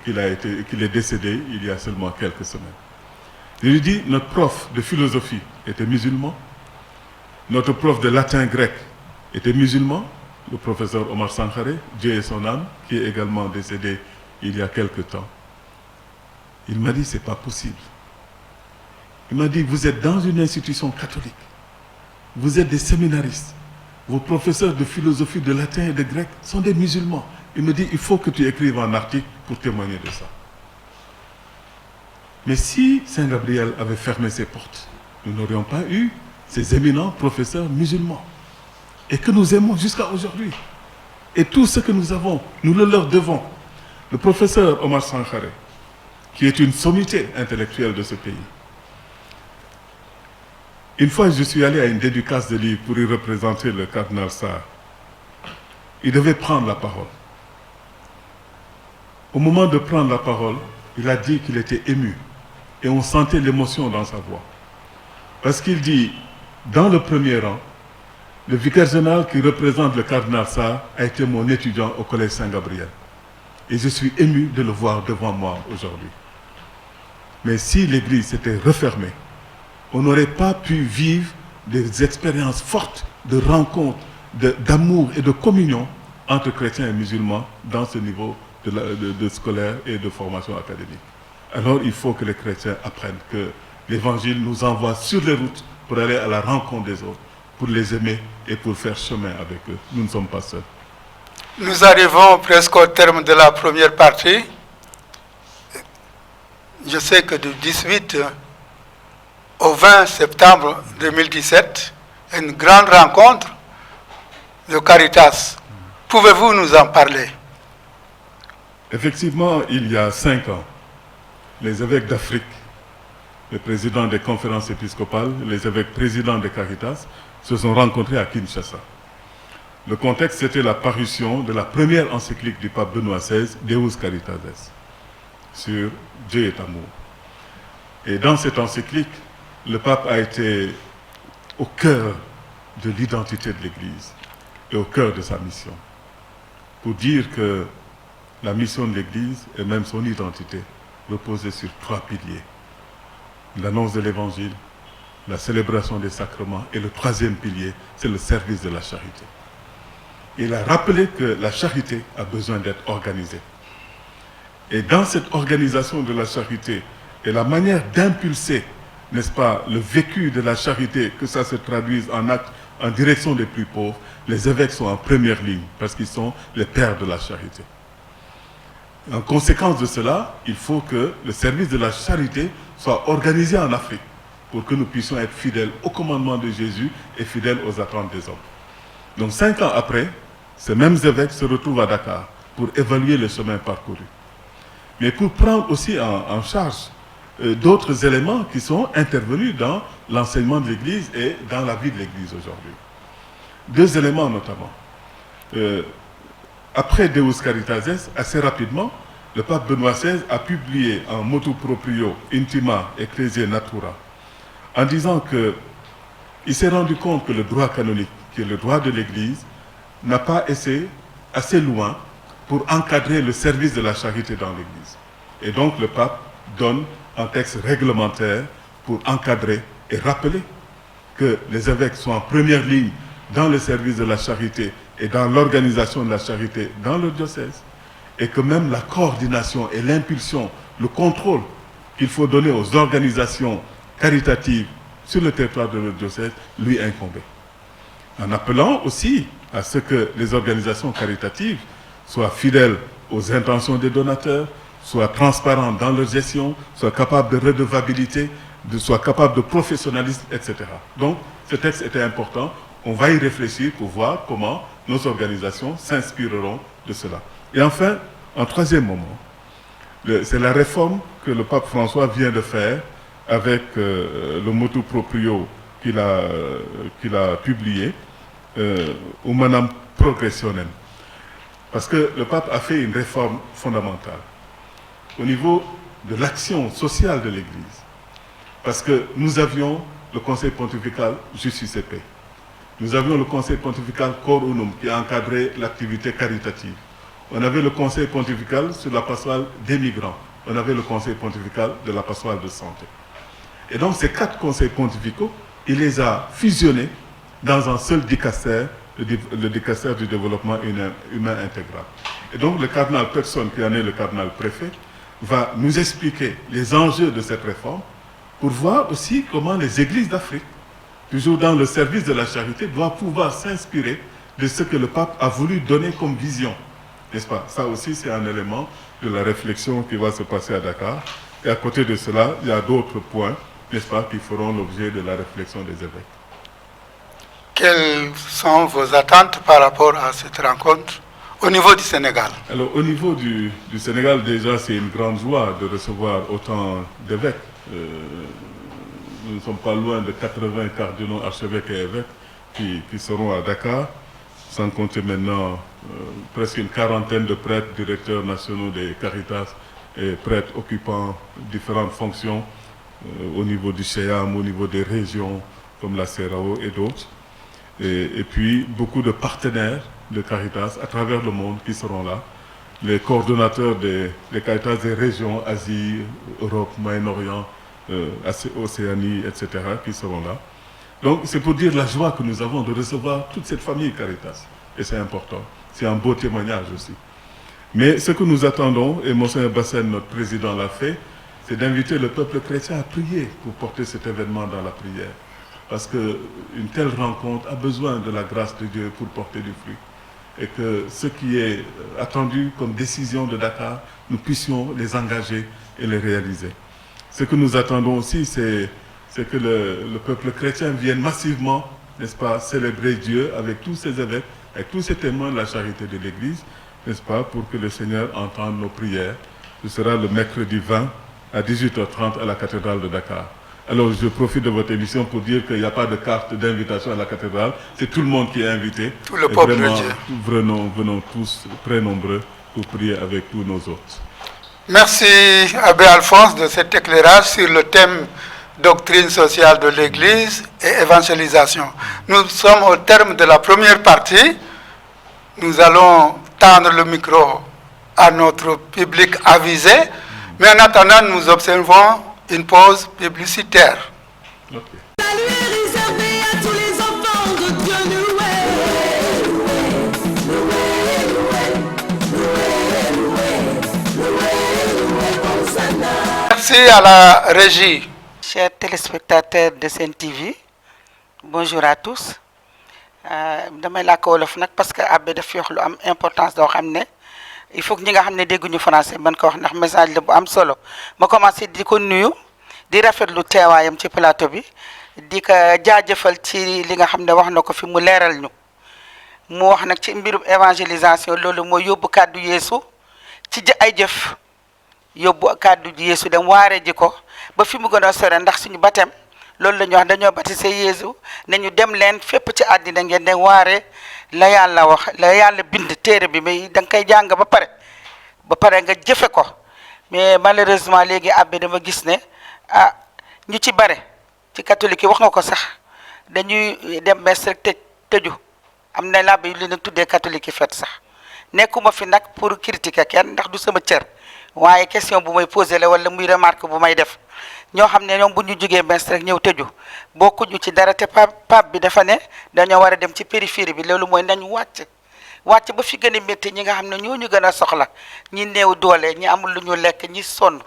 [SPEAKER 2] qu'il est décédé il y a seulement quelques semaines. Je lui dis, notre prof de philosophie était musulman, notre prof de latin grec était musulman, le professeur Omar Sankhare, Dieu et son âme, qui est également décédé il y a quelque temps. Il m'a dit, c'est pas possible. Il m'a dit, vous êtes dans une institution catholique, vous êtes des séminaristes, vos professeurs de philosophie, de latin et de grec sont des musulmans. Il me dit, il faut que tu écrives un article pour témoigner de ça. Mais si Saint-Gabriel avait fermé ses portes, nous n'aurions pas eu ces éminents professeurs musulmans. Et que nous aimons jusqu'à aujourd'hui. Et tout ce que nous avons, nous le leur devons. Le professeur Omar Sankhare, qui est une sommité intellectuelle de ce pays. Une fois, je suis allé à une dédicace de livre pour y représenter le cardinal Sarr. Il devait prendre la parole. Au moment de prendre la parole, il a dit qu'il était ému. Et on sentait l'émotion dans sa voix. Parce qu'il dit, dans le premier rang, le vicaire général qui représente le cardinal Sarr a été mon étudiant au collège Saint-Gabriel. Et je suis ému de le voir devant moi aujourd'hui. Mais si l'église s'était refermée, on n'aurait pas pu vivre des expériences fortes de rencontres, d'amour et de communion entre chrétiens et musulmans dans ce niveau de scolaire et de formation académique. Alors il faut que les chrétiens apprennent que l'évangile nous envoie sur les routes pour aller à la rencontre des autres, pour les aimer et pour faire chemin avec eux. Nous ne sommes pas seuls.
[SPEAKER 1] Nous arrivons presque au terme de la première partie. Je sais que du 18 au 20 septembre 2017, une grande rencontre de Caritas. Pouvez-vous nous en parler?
[SPEAKER 2] Effectivement, il y a 5 ans, les évêques d'Afrique, les présidents des conférences épiscopales, les évêques présidents de Caritas, se sont rencontrés à Kinshasa. Le contexte, c'était la parution de la première encyclique du pape Benoît XVI, Deus Caritatis, sur Dieu est amour. Et dans cette encyclique, le pape a été au cœur de l'identité de l'Église et au cœur de sa mission, pour dire que la mission de l'Église et même son identité reposait sur 3 piliers. L'annonce de l'Évangile, la célébration des sacrements. Et le troisième pilier, c'est le service de la charité. Il a rappelé que la charité a besoin d'être organisée. Et dans cette organisation de la charité et la manière d'impulser, n'est-ce pas, le vécu de la charité, que ça se traduise en actes en direction des plus pauvres, les évêques sont en première ligne parce qu'ils sont les pères de la charité. En conséquence de cela, il faut que le service de la charité soit organisé en Afrique pour que nous puissions être fidèles au commandement de Jésus et fidèles aux attentes des hommes. Donc 5 ans après, ces mêmes évêques se retrouvent à Dakar pour évaluer le chemin parcouru. Mais pour prendre aussi en charge d'autres éléments qui sont intervenus dans l'enseignement de l'Église et dans la vie de l'Église aujourd'hui. 2 éléments notamment. Après Deus Caritatis, assez rapidement, le pape Benoît XVI a publié en motu proprio Intima Ecclesiae Natura, en disant qu'il s'est rendu compte que le droit canonique, qui est le droit de l'Église, n'a pas été assez loin pour encadrer le service de la charité dans l'Église. Et donc le pape donne un texte réglementaire pour encadrer et rappeler que les évêques sont en première ligne dans le service de la charité et dans l'organisation de la charité dans le diocèse, et que même la coordination et l'impulsion, le contrôle qu'il faut donner aux organisations caritatives sur le territoire de notre diocèse lui incombait. En appelant aussi à ce que les organisations caritatives soient fidèles aux intentions des donateurs, soient transparentes dans leur gestion, soient capables de redevabilité, soient capables de professionnalisme, etc. Donc, ce texte était important. On va y réfléchir pour voir comment nos organisations s'inspireront de cela. Et enfin, en troisième moment, c'est la réforme que le pape François vient de faire avec le motu proprio qu'il a publié, Humanam Progressionem. Parce que le pape a fait une réforme fondamentale au niveau de l'action sociale de l'Église. Parce que nous avions le Conseil pontifical Justice et Paix. Nous avions le Conseil pontifical Cor Unum qui a encadré l'activité caritative. On avait le Conseil pontifical sur la pastorale des migrants. On avait le Conseil pontifical de la pastorale de santé. Et donc ces 4 conseils pontificaux, il les a fusionnés dans un seul dicastère, le dicastère du développement humain intégral. Et donc le cardinal Persson, qui en est le cardinal préfet, va nous expliquer les enjeux de cette réforme pour voir aussi comment les églises d'Afrique, toujours dans le service de la charité, doivent pouvoir s'inspirer de ce que le pape a voulu donner comme vision. N'est-ce pas? Ça aussi, c'est un élément de la réflexion qui va se passer à Dakar. Et à côté de cela, il y a d'autres points, n'est-ce pas, qui feront l'objet de la réflexion des évêques.
[SPEAKER 1] Quelles sont vos attentes par rapport à cette rencontre au niveau du Sénégal?
[SPEAKER 2] Alors, au niveau du Sénégal, déjà, c'est une grande joie de recevoir autant d'évêques. Nous ne sommes pas loin de 80 cardinaux, archevêques et évêques qui seront à Dakar, sans compter maintenant presque une quarantaine de prêtres, directeurs nationaux des Caritas et prêtres occupant différentes fonctions au niveau du CEAM, au niveau des régions comme la CERAO et d'autres. Et puis beaucoup de partenaires de Caritas à travers le monde qui seront là. Les coordonnateurs des Caritas des régions, Asie, Europe, Moyen-Orient, Océanie, etc., qui seront là. Donc c'est pour dire la joie que nous avons de recevoir toute cette famille Caritas. Et c'est important. C'est un beau témoignage aussi. Mais ce que nous attendons, et Monseigneur Bassène, notre président, l'a fait, c'est d'inviter le peuple chrétien à prier pour porter cet événement dans la prière. Parce qu'une telle rencontre a besoin de la grâce de Dieu pour porter du fruit. Et que ce qui est attendu comme décision de Dakar, nous puissions les engager et les réaliser. Ce que nous attendons aussi, c'est que le peuple chrétien vienne massivement, n'est-ce pas, célébrer Dieu avec tous ses évêques, avec tous ces témoins de la charité de l'Église, n'est-ce pas, pour que le Seigneur entende nos prières. Ce sera le mercredi 20 à 18h30 à la cathédrale de Dakar. Alors je profite de votre émission pour dire qu'il n'y a pas de carte d'invitation à la cathédrale, c'est tout le monde qui est invité.
[SPEAKER 1] Tout le peuple de Dieu.
[SPEAKER 2] Venons tous très nombreux pour prier avec tous nos hôtes.
[SPEAKER 1] Merci Abbé Alphonse de cet éclairage sur le thème doctrine sociale de l'Église et évangélisation. Nous sommes au terme de la première partie. Nous allons tendre le micro à notre public avisé, mais en attendant, nous observons une pause publicitaire.
[SPEAKER 2] Okay.
[SPEAKER 1] Merci à la régie.
[SPEAKER 3] Chers téléspectateurs de Sen TV, bonjour à tous. damay làkk wolof nag parce que abbé daf fi wax lu am importance doo xam ne il faut que ñi nga xam ne dégguñu français mën ko wax ndax message la bu am solo ma commencé di ko nuyu di rafetlu teewaayam ci plateau bi di ko jaajëfal ci li nga xam ne wax na ko fi mu leeral ñu mu wax nag ci mbirum évangélisation loolu mooy yóbbu kàddu yeesu ci ay jëf yóbbu kàddu yeesu dem waare ji ko ba fi mu gën a sore ndax suñu baptême loolu la ñu wax dañoo baptisé Yeesu nañu dem leen fépp ci àddina ngeen de waare la yàlla wax la yàlla bind téere bi mais da nga koy jàng ba pare nga jëfe ko mais malheureusement léegi abbé dama gis ne ñu ci bare ci catholique yi wax nga ko sax dañuy dem mes rek tëju am na labbe yu leen tuddee catholique yi fet sax nekkuma fi nag pour critiquer kenn ndax du sama cër waaye question bu may posé la wala muy remarque bu may def ñoo xam ne ñoom bu ñu jógee mes rek ñëw tëju bokkuñu ci dara te pape bi dafa ne dañoo war a dem ci périphérie bi loolu mooy nañu wàcc ba fi gën a métti ñi nga xam ne ñoo ñu gën a soxla ñi néew doole ñi amul lu ñu lekk ñi sonn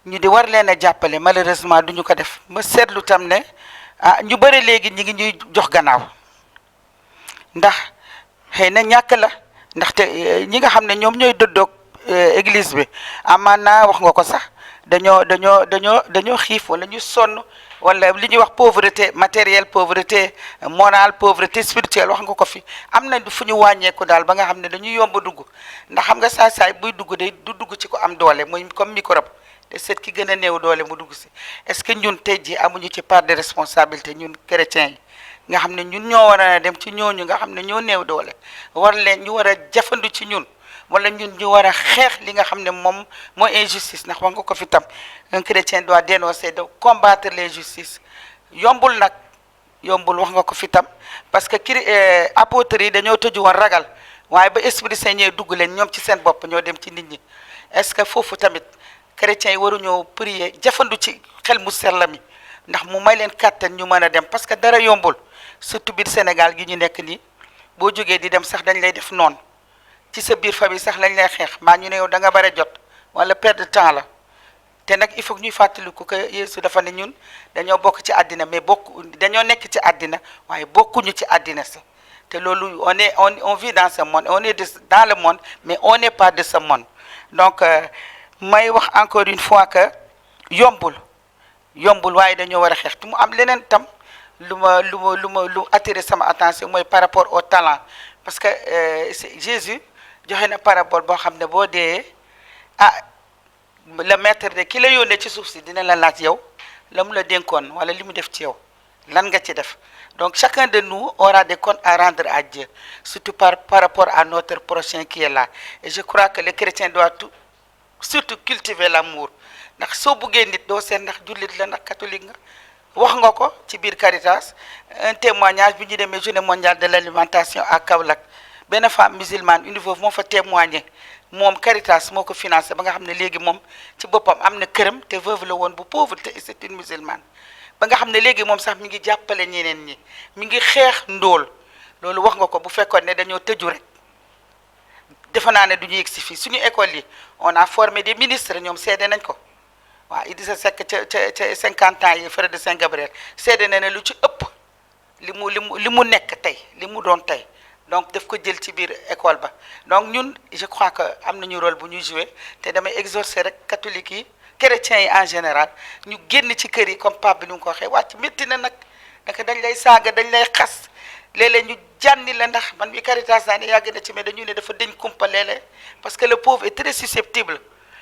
[SPEAKER 3] ñu di war leen a jàppale malheureusement duñu ko def ma seetlu tam ne ñu bëri léegi ñi ngi ñuy jox gannaaw ndax xëy na ñàkk la ndaxte ñi nga xam ne ñoom ñooy dëddoog église bi amaana wax nga ko sax dañoo xiif wala ñu sonn wala li ñuy wax pauvreté matérielle pauvreté morale pauvreté spirituelle wax nga ko fi am na fu ñu wàññeeku daal ba nga xam ne dañuy yomb dugg ndax xam nga saay buy dugg day du dugg ci ko am doole mooy comme microbe te seet ki gën a néew doole mu dugg si est-ce que ñun tey jii amuñu ci part de responsabilité ñun chrétiens yi nga xam ne ñun ñoo war a dem ci ñooñu nga xam ne ñoo néew doole war leen ñu war a jafandu ci ñun wala ñun ñu war a xeex li nga xam ne moom mooy injustice ndax wax nga ko fi tam un chrétien doit dénoncer de combattre l'injustice yombul nag yombul wax nga ko fi tam parce que apôtres yi dañoo tëju woon ragal waaye ba esprit saint ñee dugg leen ñoom ci seen bopp ñoo dem ci nit ñi est-ce que foofu tamit chrétiens yi waruñoo prier jafandu ci xel mu sell mi ndax mu may leen kàttan ñu mën a dem parce que dara yombul surtout biir Sénégal gi ñu nekk nii boo jógee di dem sax dañ lay def noonu ci sa biir famille sax lañ lay xeex maa ñu ne yow da nga bare jot wala perte de temps la te nag il faut que ñuy fàttaliku que Yeesu dafa ne ñun dañoo bokk ci àddina mais dañoo nekk ci àddina waaye bokkuñu ci àddina si te loolu on vit dans ce monde on est dans le monde mais on n'est pas de ce monde donc may wax encore une fois que yombul waaye dañoo war a xeex te mu am leneen tam lu attiré sama attention mooy par rapport au talent parce que Jésus joxe na parabole boo xam ne boo dee le maître de ki la yónnee ci suuf si dina la laaj yow la mu la dénkoon wala li mu def ci yow lan nga ci def donc chacun de nous aura des comptes à rendre à Dieu surtout par rapport à notre prochain qui est là et je crois que le chrétien doit surtout cultiver l'amour ndax soo buggee nit doo seet ndax jullit la ndax catholique nga wax nga ko ci biir Caritas un témoignage bi ñu demee journée mondiale de l'alimentation à Kaolack benn femme musulmane une veuve moo fa témoigné moom Caritas moo ko financé ba nga xam ne léegi moom ci boppam am na këram te veuve la woon bu pauvre te c'est une musulmane ba nga xam ne léegi moom sax mi ngi jàppale ñeneen ñi mi ngi xeex ndóol loolu wax nga ko bu fekkoon ne dañoo tëju rek defe naa ne du ñu yegg si fii suñu école yi on a formé des ministres ñoom seede nañ ko waaw Idrissa Seck ca 50 ans yi frère de Saint-Gabriel seede na ne lu ci ëpp li mu nekk tey li mu doon tey donc daf ko jël ci biir école ba donc ñun je crois que am nañu rôle bu ñuy jouer te damay exhorter rek catholiques yi chrétiens yi en général ñu génn ci kër yi comme pape bi nu mu ko waxee wàcc métti na nag naka dañ lay saaga dañ lay xas léeg-léeg ñu jànni la ndax man bi Caritas naa ne yàgg na ci mais dañu ne dafa dañ kumpa léeg-léeg parce que le pauvre est très susceptible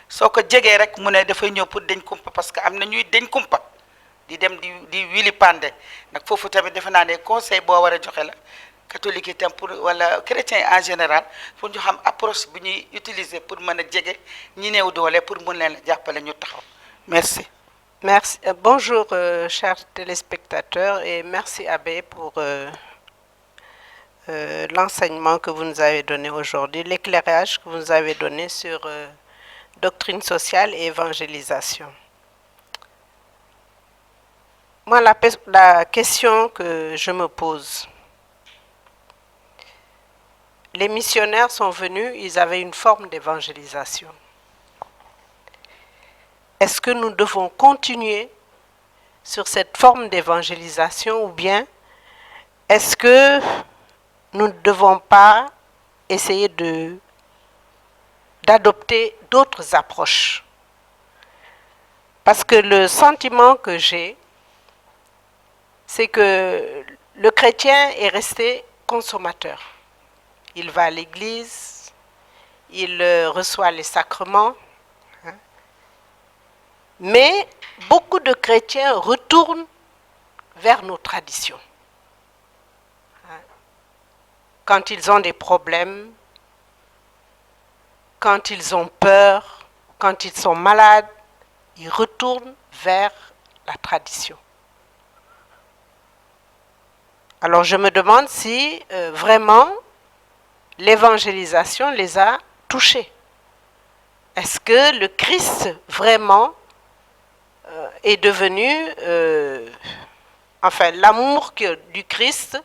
[SPEAKER 3] soo ko jegee rek mu ne dafay ñëw pour dañ kumpa parce que am na ñuy dañ kumpa di dem di wili pande nag foofu tamit defe naa ne conseil boo war a joxe la catholique itam pour wala chrétien en général pour ñu xam approche bi ñuy utiliser pour mën a jege ñi néew doole pour mun leen a jàppale ñu taxaw merci.
[SPEAKER 4] Merci. Bonjour chers téléspectateurs et merci Abbé pour l'enseignement que vous nous avez donné aujourd'hui, l'éclairage que vous nous avez donné sur doctrine sociale et évangélisation. Moi, la question que je me pose, les missionnaires sont venus, ils avaient une forme d'évangélisation. est-ce que nous devons continuer sur cette forme d'évangélisation ou bien est-ce que nous ne devons pas essayer d'adopter d'autres approches? Parce que le sentiment que j'ai, c'est que le chrétien est resté consommateur. Il va à l'église, il reçoit les sacrements, hein. Mais beaucoup de chrétiens retournent vers nos traditions. Hein. Quand ils ont des problèmes, quand ils ont peur, quand ils sont malades, ils retournent vers la tradition. Alors je me demande si vraiment l'évangélisation les a touchés. Est-ce que le Christ vraiment est devenu, enfin l'amour du Christ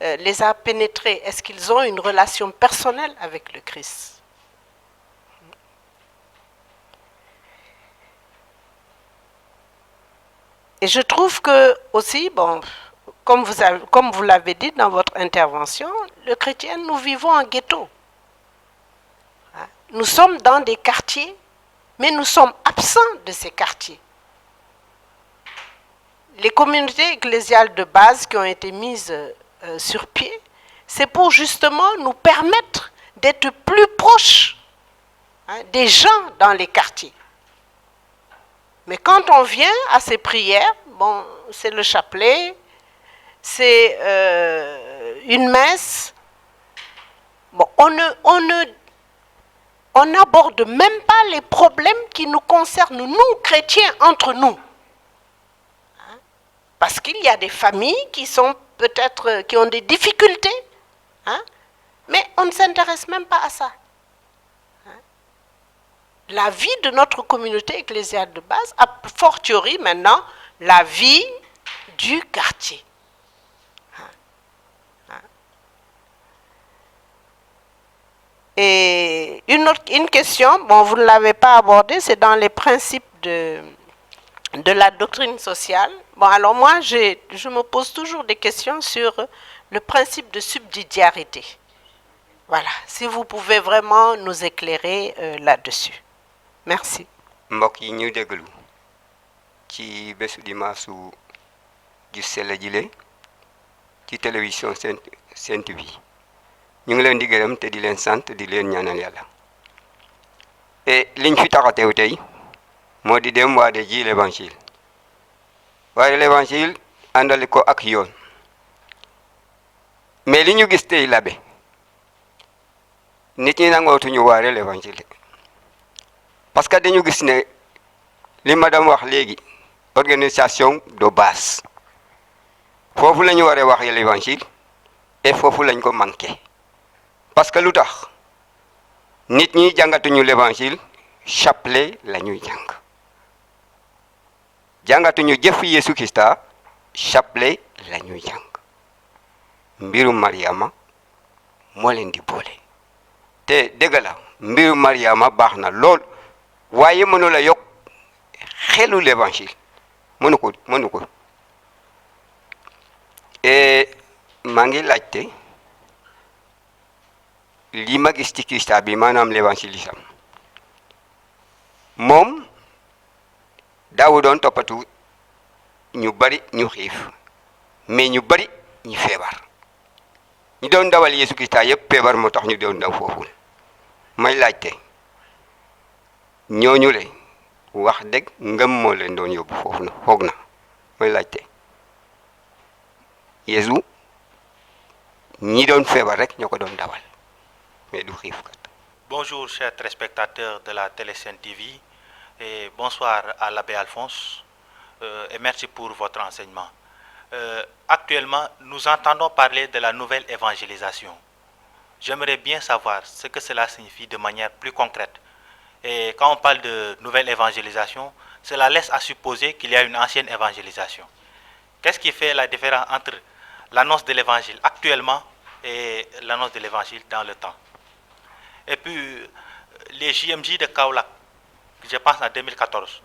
[SPEAKER 4] les a pénétrés? Est-ce qu'ils ont une relation personnelle avec le Christ? Et je trouve que aussi, bon, comme vous l'avez dit dans votre intervention, le chrétien, nous vivons en ghetto. Nous sommes dans des quartiers, mais nous sommes absents de ces quartiers. Les communautés ecclésiales de base qui ont été mises sur pied, c'est pour justement nous permettre d'être plus proches des gens dans les quartiers. Mais quand on vient à ces prières, bon, c'est le chapelet, c'est une messe, bon, on n'aborde même pas les problèmes qui nous concernent, nous, chrétiens, entre nous. Hein? Parce qu'il y a des familles qui sont peut-être, qui ont des difficultés, hein? Mais on ne s'intéresse même pas à ça. La vie de notre communauté ecclésiale de base, a fortiori maintenant, la vie du quartier. Et une question, bon, vous ne l'avez pas abordée, c'est dans les principes de la doctrine sociale. Bon, alors moi, je me pose toujours des questions sur le principe de subsidiarité. Voilà, si vous pouvez vraiment nous éclairer là-dessus. Merci.
[SPEAKER 5] mbokk yi ñu déglu ci bésu dimanche ju sell jile ci télévision Sen TV ñu ngi leen di gërëm te di leen sant di leen ñaanal yàlla et liñ fi tax a teew tey moo di dem waade ji l'évangile waaye l'évangile àndale ko ak yoon mais li ñu gis tey labe nit ñi nangootuñu waare l'évangile parce que dañu gis ne li madame wax léegi organisation de base foofu la ñu waree wax l'évangile et foofu lañ ko manqué parce que lu tax nit ñi jàngatuñu l'évangile chapelet la ñuy jàngatuñu jëf Yeesu Krista chapelet la ñuy jàng mbirum Mariama moo leen di boole te dëgg la mbirum Mariama baax na lool waaye mënu la yokk xelu l'évangile mënu ko et maa ngi laajte li ma gis ci Krista bi maanaam l'évangélisme moom daawu doon toppatu ñu bari ñu xiif mais ñu bari ñu feebar ñu doon dawal Yeesu Krista yëpp feebar moo tax ñu doon daw foofu may laajte ñooñu le wax dëgg ngëm moo leen doon yóbbu foofu na foog na may laajte Yeesu ñi doon feebar rek ñoo ko doon dawal mais du xiif kat.
[SPEAKER 6] Bonjour chers téléspectateurs de la télé Sen TV et bonsoir à l'abbé Alphonse et merci pour votre enseignement. Actuellement, nous entendons parler de la nouvelle évangélisation. J'aimerais bien savoir ce que cela signifie de manière plus concrète. Et quand on parle de nouvelle évangélisation, cela laisse à supposer qu'il y a une ancienne évangélisation. Qu'est-ce qui fait la différence entre l'annonce de l'évangile actuellement et l'annonce de l'évangile dans le temps? Et puis, les JMJ de Kaolack, je pense en 2014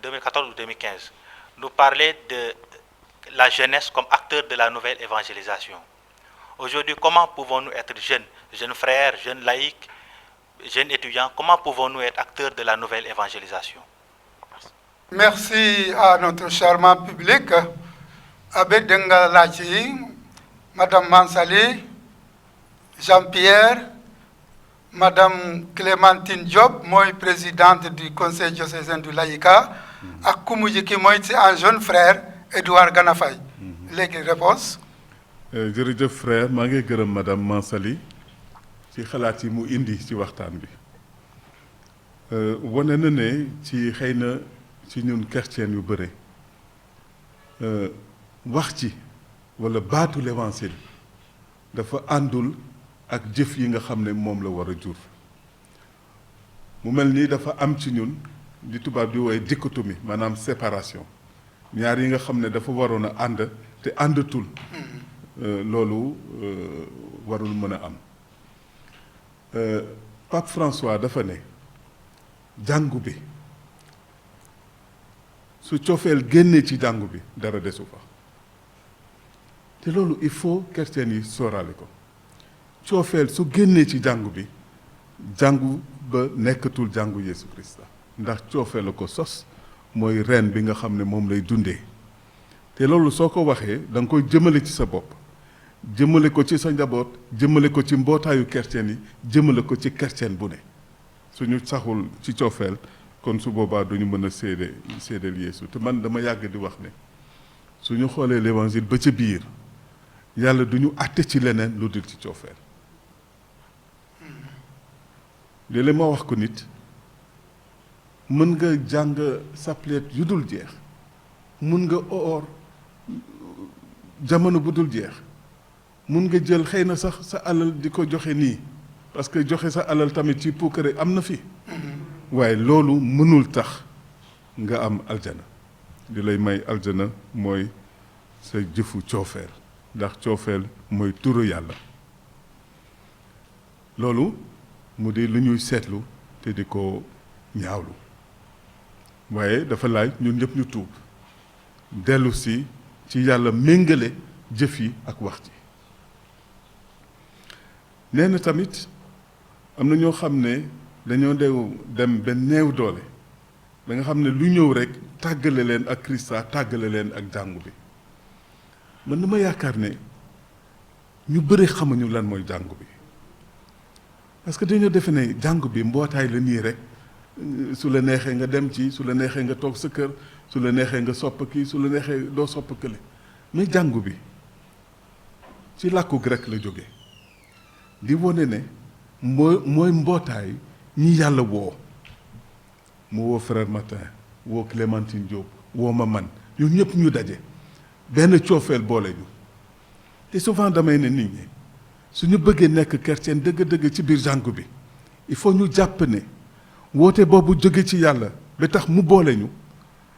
[SPEAKER 6] ou 2015, nous parlait de la jeunesse comme acteur de la nouvelle évangélisation. Aujourd'hui, comment pouvons-nous être jeunes frères, jeunes laïcs, jeunes étudiants, comment pouvons-nous être acteurs de la nouvelle évangélisation?
[SPEAKER 1] Merci à notre charmant public. Abbé Dengalachi, Madame Mansali, Jean-Pierre, Madame Clémentine Diop, moi présidente du conseil diocésain du laïcat, ak ku mujj ki mooy ci un jeune frère Edouard Ganafay. Léegi réponse.
[SPEAKER 2] jërëjëf frère maa ngi gërëm madame Mansali ci xalaat yi mu indi ci waxtaan bi wane na ne ci xëy na ci ñun chrétien yu bëre wax ci wala baatu l'évangile dafa àndul ak jëf yi nga xam ne moom la war a jur mu mel nii dafa am ci ñun di tubaab di woowe dichotomie maanaam séparation ñaar yi nga xam ne dafa waroon a ànd te àndatul loolu warul mën a am Pape François dafa ne jàngu bi su cofeel génnee ci jàngu bi dara desu fa te loolu il faut chrétien yi sóoraale ko coofeel su génnee ci jàngu bi jàngu ba nekkatul jàngu Yeesu Krista ndax coofeel la ko sos mooy reen bi nga xam ne moom lay dundee te loolu soo ko waxee da nga koy jëmale ci sa bopp jëmale ko ci sa njaboot jëmale ko ci mbootaayu chrétien yi jëmale ko ci chrétien bu ne suñu saxul ci coofeel kon su boobaa duñu mën a séedeel Yeesu te man dama yàgg di wax ne suñu xoolee l'évangile ba ca biir yàlla duñu àtte ci leneen lu dul ci coofeel léeg-léeg ma wax ko nit mën nga jàng sapleet yu dul jeex mën nga oor jamono bu dul jeex mën nga jël xëy na sax sa alal di ko joxe nii parce que joxe sa alal tamit ci puukare am na fi waaye loolu mënul tax nga am aljana li lay may aljana mooy sa jëfu coofeel ndax coofeel mooy turu yàlla loolu mu di lu ñuy seetlu te di ko ñaawlu waaye dafa laaj ñun ñëpp ñu tuub dellu si ci yàlla méngale jëf yi ak wax ji nee na tamit am na ñoo xam ne dañoo dem ba néew doole da nga xam ne lu ñëw rek tàggale leen ak Krista tàggale leen ak jàngu bi man dama yaakaar ne ñu bëri xamuñu lan mooy jàngu bi parce que dañoo defe ne jàngu bi mbootaay la nii rek su la neexee nga dem ci su la neexee nga toog sa kër su la neexee nga sopp kii su la neexee doo sopp kële mais jàngu bi ci làkku grec la jóge di wone ne mooy mbootaay ñi yàlla woo mu woo frère Martin woo Clémentine Diop woo ma man ñun ñëpp ñu daje benn coofeel boole ñu te souvent damay ne nit ñi suñu bëggee nekk chrétien dëgg-dëgg ci biir jàngu bi il faut ñu jàpp ne woote boobu jóge ci yàlla ba tax mu boole ñu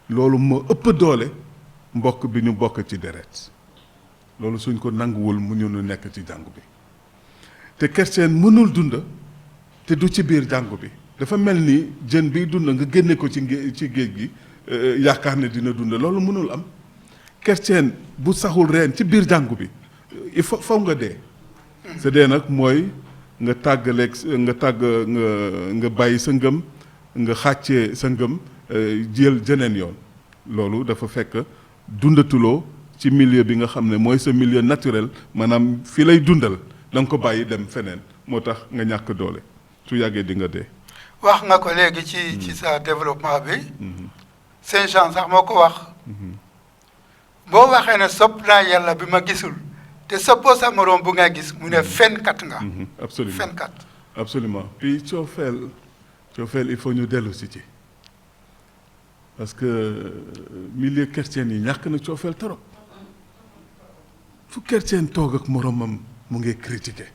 [SPEAKER 2] loolu moo ëpp doole mbokk bi ñu bokk ci deret loolu suñ ko nanguwul mu ñu nekk ci jàngu bi te chrétien mënul dund te du ci biir jàngu bi dafa mel ni jën biy dund nga génne ko ci géej gi yaakaar ne dina dund loolu mënul am chrétien bu saxul reen ci biir jàngu bi il faut faw nga dee sa dee nag mooy nga tàggaleeg nga bàyyi sa ngëm nga xàccee sa ngëm jël jeneen yoon loolu dafa fekk dundatuloo ci milieu bi nga xam ne mooy sa milieu naturel maanaam fi lay dundal da nga ko bàyyi dem feneen moo tax nga ñàkk doole su yàggee di nga dee.
[SPEAKER 1] wax nga ko léegi ci sa développement bi. Saint Jean sax moo ko wax. boo waxee ne sopp naa yàlla bi ma gisul te soppoo sa moroom bu nga gis mu ne fenkat nga.
[SPEAKER 2] absolument
[SPEAKER 1] fenkat.
[SPEAKER 2] absolument puis coofeel il faut ñu dellu si ci parce que milieu chrétien yi ñàkk na coofeel trop fu chrétien toog ak moroomam mu ngi critiquer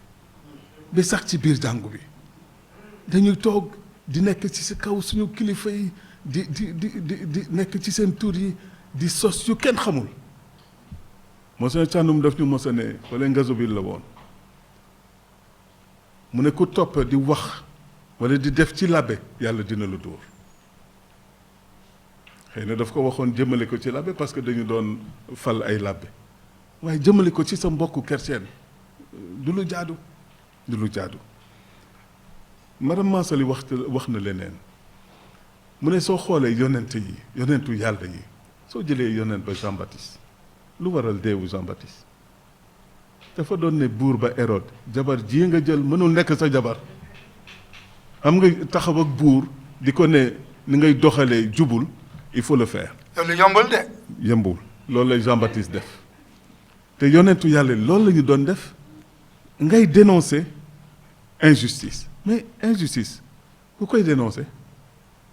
[SPEAKER 2] ba sax ci biir jàngu bi dañuy toog di nekk ci sa kaw suñu kilifa yi di nekk ci seen tur yi di sos yu kenn xamul Monseigneur Thiandoum daf ñu mos a ne wala Ngazobil la woon mu ne ku topp di wax wala di def ci labbe yàlla dina la dóor xëy na daf ko waxoon jëmale ko ci l'abbé parce que dañu doon fal ay l'abbé waaye jëmale ko ci sa mbokku chrétien du lu jaadu du lu jaadu. madame Mansali wax na leneen mu ne soo xoolee yonentu yàlla yi soo jëlee yonent ba Jean Baptiste lu waral deewu Jean Baptiste dafa doon ne buur ba Hérode jabar ji nga jël mënul nekk sa jabar xam nga taxaw ak buur di ko ne ni ngay doxalee jubul il faut le faire.
[SPEAKER 1] loolu yombul de.
[SPEAKER 2] yombul loolu lay Jean Baptiste def te yonentu yàlla loolu la ñu doon def ngay dénoncer injustice mais injustice ku koy dénoncer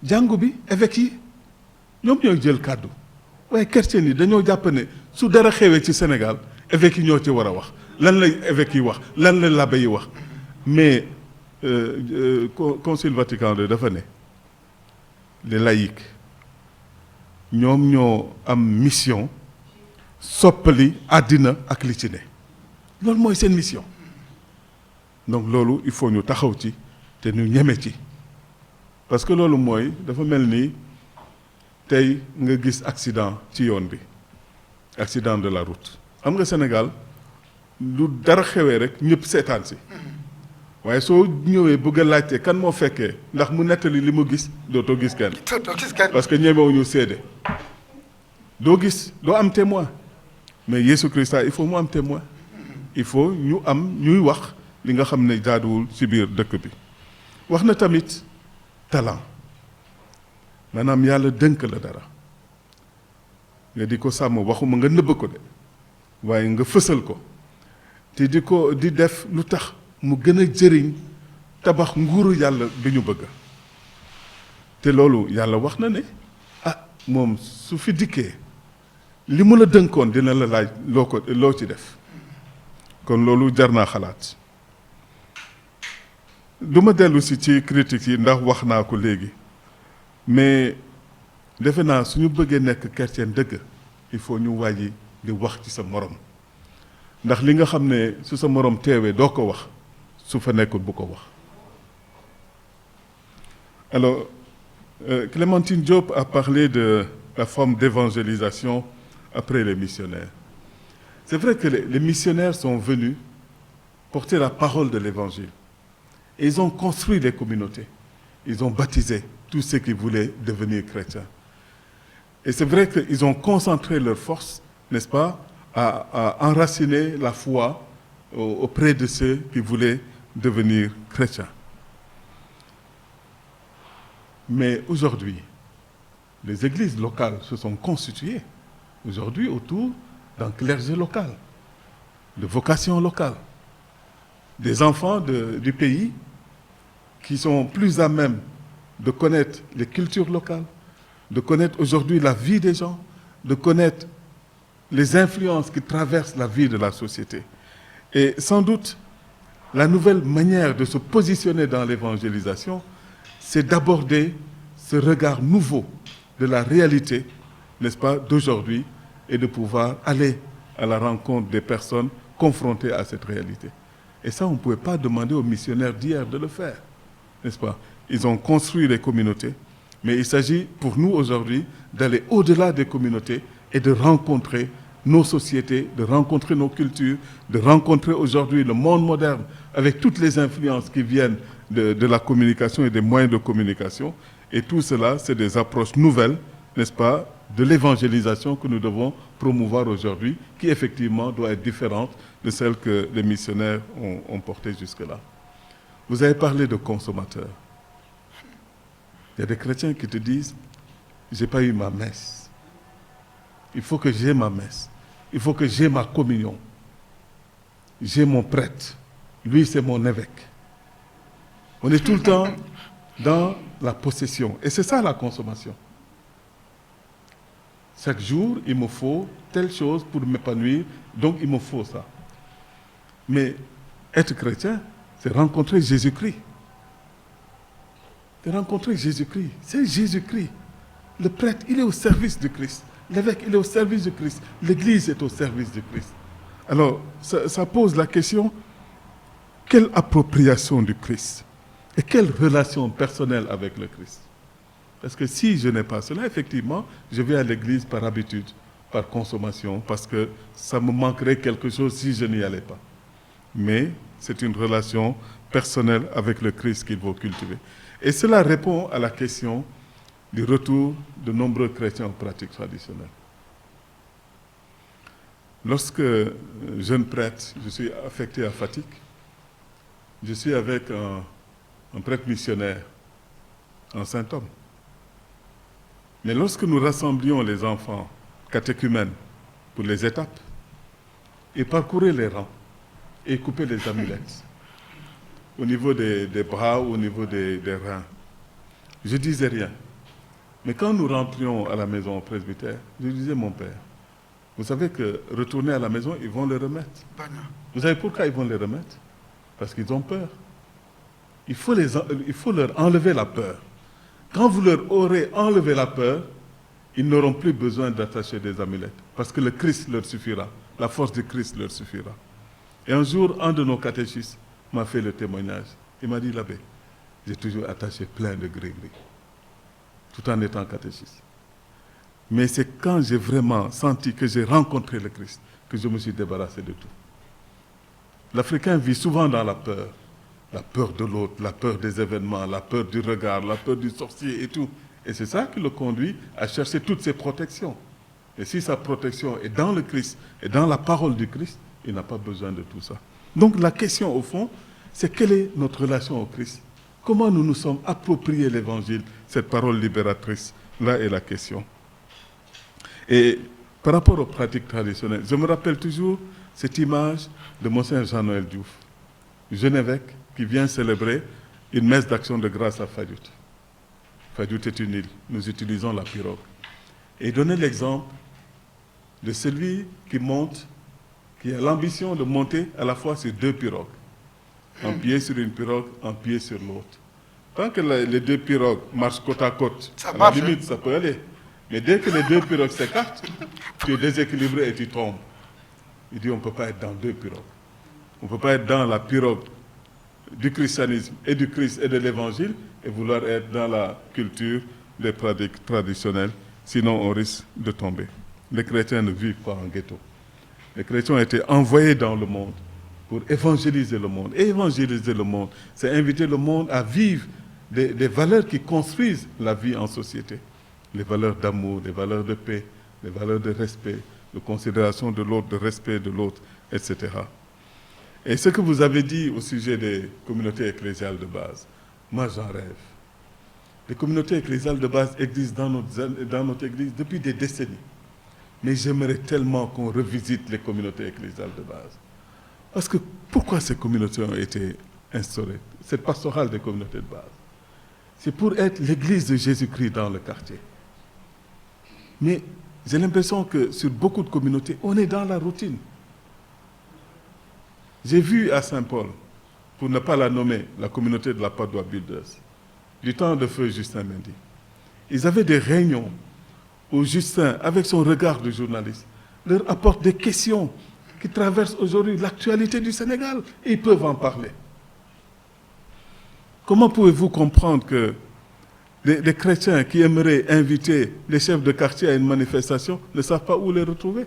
[SPEAKER 2] jàngu bi évêques yi ñoom ñooy jël kàddu waaye chrétien yi dañoo jàpp ne su dara xewee ci Sénégal évêques yi ñoo ci war a wax lan la évêques yi wax lan la l'abbé yi wax mais concile Vatican II dafa ne les laïcs ñoom ñoo am mission soppali àddina ak li ci ne loolu mooy seen mission donc loolu il faut ñu taxaw ci te ñu ñeme ci parce que loolu mooy dafa mel ni tey nga gis accident ci yoon bi accident de la route xam nga Sénégal lu dara xewee rek ñëpp seetaan si waaye soo ñëwee bëgg a laajte kan moo fekkee ndax mu nettali li mu gis dootoo gis kenn parce que ñemewuñu seede doo gis doo am témoin mais Jésus Christ il faut mu am témoin il faut ñu am ñuy wax li nga xam ne jaaduwul ci biir dëkk bi wax na tamit talent maanaam yàlla dënk la dara nga di ko sàmm waxuma nga nëbb ko de waaye nga fësal ko te di def lu tax mu gën a jëriñ tabax nguuru yàlla bi ñu bëgg te loolu yàlla wax na ne moom su fi dikkee li mu la dënkoon dina la laaj loo ci def kon loolu jar naa xalaat du ma dellu si ci critiques yi ndax wax naa ko léegi mais defe naa suñu bëggee nekk chrétien dëgg il faut ñu wàññi di wax ci sa morom ndax li nga xam ne su sa morom teewee doo ko wax su fa nekkul bu ko wax. Alors Clémentine Diop a parlé de la forme d'évangélisation après les missionnaires. C'est vrai que les missionnaires sont venus porter la parole de l'évangile. Et ils ont construit les communautés. Ils ont baptisé tous ceux qui voulaient devenir chrétiens. Et c'est vrai qu'ils ont concentré leurs forces, n'est-ce pas, à enraciner la foi auprès de ceux qui voulaient devenir chrétiens. Mais aujourd'hui, les églises locales se sont constituées aujourd'hui autour d'un clergé local, de vocation locale, des enfants du pays qui sont plus à même de connaître les cultures locales, de connaître aujourd'hui la vie des gens, de connaître les influences qui traversent la vie de la société. Et sans doute, la nouvelle manière de se positionner dans l'évangélisation, c'est d'aborder ce regard nouveau de la réalité, n'est-ce pas, d'aujourd'hui, et de pouvoir aller à la rencontre des personnes confrontées à cette réalité. Et ça, on ne pouvait pas demander aux missionnaires d'hier de le faire, n'est-ce pas? Ils ont construit les communautés, mais il s'agit pour nous aujourd'hui d'aller au-delà des communautés et de rencontrer nos sociétés, de rencontrer nos cultures, de rencontrer aujourd'hui le monde moderne avec toutes les influences qui viennent de la communication et des moyens de communication. Et tout cela, c'est des approches nouvelles, n'est-ce pas, de l'évangélisation que nous devons promouvoir aujourd'hui, qui effectivement doit être différente de celle que les missionnaires ont portée jusque-là. Vous avez parlé de consommateurs. Il y a des chrétiens qui te disent « j'ai pas eu ma messe. Il faut que j'ai ma messe. Il faut que j'ai ma communion. J'ai mon prêtre. Lui, c'est mon évêque. » On est tout le temps dans la possession. Et c'est ça la consommation. Chaque jour, il me faut telle chose pour m'épanouir, donc il me faut ça. Mais être chrétien, c'est rencontrer Jésus-Christ. C'est rencontrer Jésus-Christ. C'est Jésus-Christ. Le prêtre, il est au service du Christ. L'évêque, il est au service du Christ. L'Église est au service du Christ. Alors, ça pose la question, quelle appropriation du Christ? Et quelle relation personnelle avec le Christ? Parce que si je n'ai pas cela, effectivement, je vais à l'église par habitude, par consommation, parce que ça me manquerait quelque chose si je n'y allais pas. Mais c'est une relation personnelle avec le Christ qu'il faut cultiver. Et cela répond à la question du retour de nombreux chrétiens aux pratiques traditionnelles. Lorsque, jeune prêtre, je suis affecté à Fatick, je suis avec un prêtre missionnaire, un saint homme. Mais lorsque nous rassemblions les enfants catéchumènes pour les étapes, ils parcouraient les rangs et coupaient les amulettes au niveau des bras ou au niveau des reins. Je disais rien. Mais quand nous rentrions à la maison au presbytère, je disais, mon père, vous savez que retourner à la maison, ils vont le remettre. Vous savez pourquoi ils vont le remettre? Parce qu'ils ont peur. Il faut leur enlever la peur. Quand vous leur aurez enlevé la peur, ils n'auront plus besoin d'attacher des amulettes. Parce que le Christ leur suffira. La force du Christ leur suffira. Et un jour, un de nos catéchistes m'a fait le témoignage. Il m'a dit, l'abbé, j'ai toujours attaché plein de gris-gris, tout en étant catéchiste. Mais c'est quand j'ai vraiment senti que j'ai rencontré le Christ que je me suis débarrassé de tout. L'Africain vit souvent dans la peur de l'autre, la peur des événements, la peur du regard, la peur du sorcier et tout. Et c'est ça qui le conduit à chercher toutes ses protections. Et si sa protection est dans le Christ et dans la parole du Christ, il n'a pas besoin de tout ça. Donc la question au fond, c'est quelle est notre relation au Christ? Comment nous nous sommes appropriés l'Évangile, cette parole libératrice? Là est la question. Et par rapport aux pratiques traditionnelles, je me rappelle toujours cette image de Monseigneur Jean-Noël Diouf, jeune évêque qui vient célébrer une messe d'action de grâce à Fadiout. Fadiout est une île, nous utilisons la pirogue. Et donner l'exemple de celui qui monte, qui a l'ambition de monter à la fois sur deux pirogues. Un pied sur une pirogue, un pied sur l'autre. Tant que les deux pirogues marchent côte à côte, à la limite, ça peut aller. Mais dès que les deux pirogues s'écartent, tu es déséquilibré et tu tombes. Il dit on ne peut pas être dans deux pirogues. On ne peut pas être dans la pirogue du christianisme et du Christ et de l'Évangile et vouloir être dans la culture des pratiques traditionnelles. Sinon, on risque de tomber. Les chrétiens ne vivent pas en ghetto. Les chrétiens ont été envoyés dans le monde pour évangéliser le monde. Et évangéliser le monde, c'est inviter le monde à vivre des valeurs qui construisent la vie en société. Les valeurs d'amour, les valeurs de paix, les valeurs de respect, de considération de l'autre, de respect de l'autre, etc. Et ce que vous avez dit au sujet des communautés ecclésiales de base, moi j'en rêve. Les communautés ecclésiales de base existent dans notre Église depuis des décennies. Mais j'aimerais tellement qu'on revisite les communautés ecclésiales de base. Parce que pourquoi ces communautés ont été instaurées? Cette pastorale des communautés de base. C'est pour être l'Église de Jésus-Christ dans le quartier. Mais j'ai l'impression que sur beaucoup de communautés, on est dans la routine. J'ai vu à Saint-Paul, pour ne pas la nommer, la communauté de la Padoue Builders, du temps de feu Justin Mendy. Ils avaient des réunions où Justin, avec son regard de journaliste, leur apporte des questions qui traversent aujourd'hui l'actualité du Sénégal et ils peuvent en parler. Comment pouvez-vous comprendre que les chrétiens qui aimeraient inviter les chefs de quartier à une manifestation ne savent pas où les retrouver?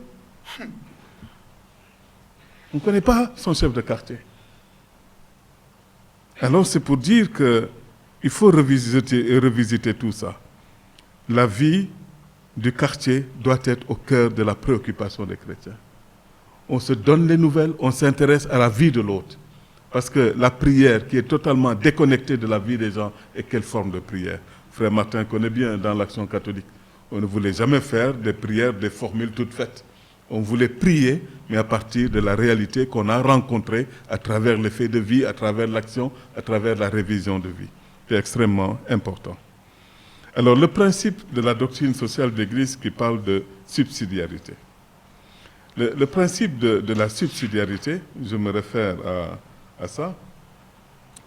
[SPEAKER 2] On ne connaît pas son chef de quartier. Alors c'est pour dire qu'il faut revisiter tout ça. La vie du quartier doit être au cœur de la préoccupation des chrétiens. On se donne les nouvelles, on s'intéresse à la vie de l'autre. Parce que la prière qui est totalement déconnectée de la vie des gens, est quelle forme de prière? Frère Martin connaît bien dans l'Action catholique. On ne voulait jamais faire des prières, des formules toutes faites. On voulait prier, mais à partir de la réalité qu'on a rencontrée à travers les faits de vie, à travers l'action, à travers la révision de vie. C'est extrêmement important. Alors, le principe de la doctrine sociale de l'Église qui parle de subsidiarité. Le principe de la subsidiarité, je me réfère à ça,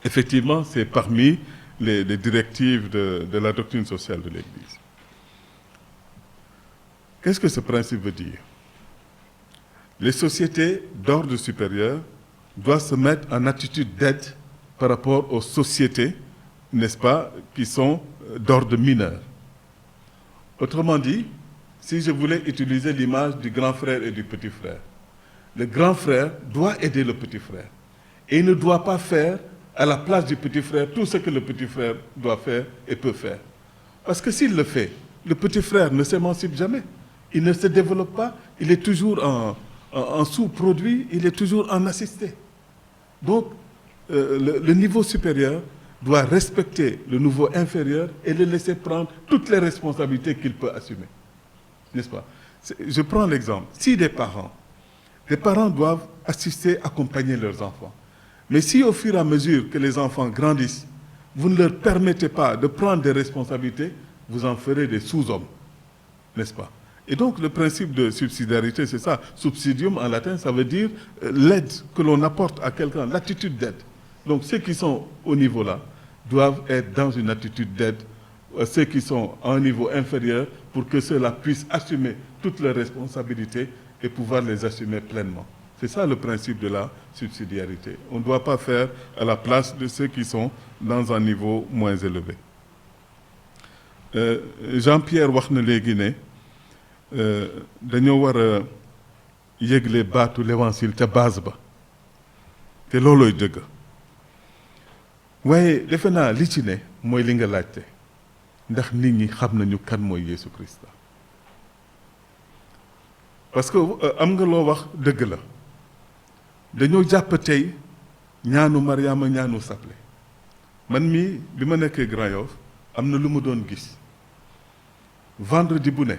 [SPEAKER 2] effectivement, c'est parmi les directives de la doctrine sociale de l'Église. Qu'est-ce que ce principe veut dire? Les sociétés d'ordre supérieur doivent se mettre en attitude d'aide par rapport aux sociétés, n'est-ce pas, qui sont d'ordre mineur. Autrement dit, si je voulais utiliser l'image du grand frère et du petit frère, le grand frère doit aider le petit frère. Et il ne doit pas faire à la place du petit frère tout ce que le petit frère doit faire et peut faire. Parce que s'il le fait, le petit frère ne s'émancipe jamais. Il ne se développe pas, il est toujours en sous-produit, il est toujours en assisté. Donc, le niveau supérieur doit respecter le niveau inférieur et le laisser prendre toutes les responsabilités qu'il peut assumer. N'est-ce pas? Je prends l'exemple. Si les parents doivent assister, accompagner leurs enfants. Mais si au fur et à mesure que les enfants grandissent, vous ne leur permettez pas de prendre des responsabilités, vous en ferez des sous-hommes. N'est-ce pas? Et donc le principe de subsidiarité, c'est ça. Subsidium en latin, ça veut dire l'aide que l'on apporte à quelqu'un, l'attitude d'aide. Donc ceux qui sont au niveau là doivent être dans une attitude d'aide, ceux qui sont à un niveau inférieur, pour que ceux-là puissent assumer toutes leurs responsabilités et pouvoir les assumer pleinement. C'est ça le principe de la subsidiarité. On ne doit pas faire à la place de ceux qui sont dans un niveau moins élevé. Jean-Pierre wax na léegi ne dañoo war a yëgle baatu l'évangile ca base ba te loolooy dëgg waaye defe naa li ci ne mooy li nga laajte ndax nit ñi xam nañu kan mooy Yeesu Christ parce que am nga loo wax dëgg la dañoo jàpp tey ñaanu Mariama ñaanu Saple man mii bi ma nekkee Grand Yoff am na lu ma doon gis vendredi bu ne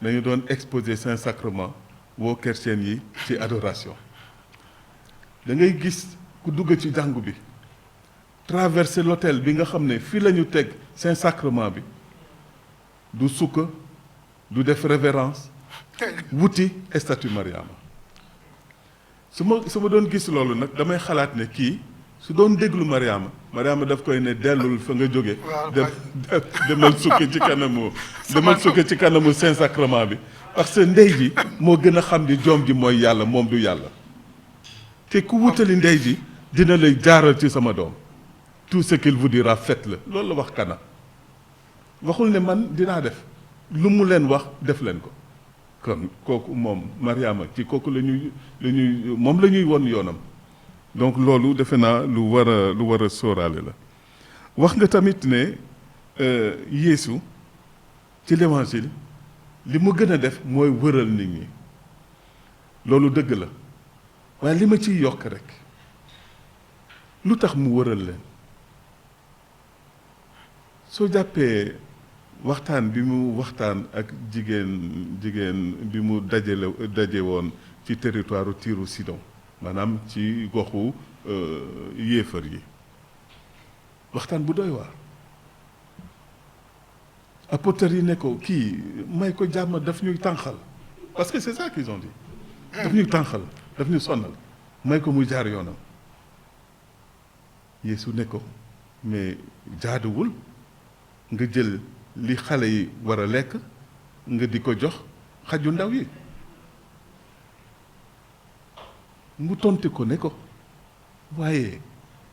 [SPEAKER 2] dañu doon exposer Saint-Sacrement woo chrétien yi ci adoration da ngay gis ku dugg ci jàngu bi traverser l'autel bi nga xam ne fii la ñu teg Saint-Sacrement bi du sukk du def révérence wuti statue Mariama su ma doon gis loolu nag damay xalaat ne kii su doon déglu Mariama daf koy ne dellul fa nga jóge demal sukki ci kanamu Saint-Sacrement bi parce que ndey ji moo gën a xam ni doom ji mooy yàlla moom du yàlla te ku wutali ndey ji dina lay jaaral ci sama doom tout ce qu'il vous dira faites-le loolu la wax Kana waxul ne man dinaa def lu mu leen wax def leen ko kon kooku moom Mariama ci kooku moom la ñuy won yoonam donc loolu defe naa lu war a sóoraale la wax nga tamit ne Yeesu ci l'évangile li mu gën a def mooy wëral nit ñi loolu dëgg la waaye li ma ciy yokk rek lu tax mu wëral leen soo jàppee waxtaan bi mu waxtaan ak jigéen bi mu daje woon ci territoire Tiru Sidon maanaam ci goxu yéefar yi waxtaan bu doy waar apôtres yi ne ko kii may ko jàmm daf ñuy tànqal parce que c'est ça qu'ils ont dit daf ñuy tànqal daf ñu sonnal may ko mu jaar yoonam Yeesu ne ko mais jaaduwul nga jël li xale yi war a lekk nga di ko jox xaju ndaw yi mu tonti ko ne ko waaye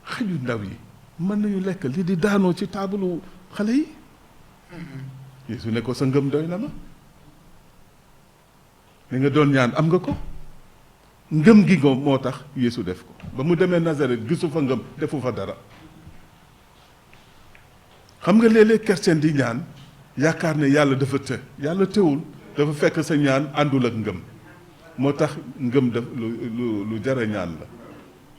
[SPEAKER 2] xaju ndaw yi mën nañu lekk li di daanoo ci taabalu xale yi Yeesu ne ko sa ngëm doy na ma li nga doon ñaan am nga ko ngëm gi nga moo tax Yeesu def ko ba mu demee Nazareth gisu fa ngëm defu fa dara xam nga léeg-léeg chrétien di ñaan yaakaar ne yàlla dafa yàlla tëwul dafa fekk sa ñaan àndul ak ngëm moo tax ngëm def lu jar a ñaan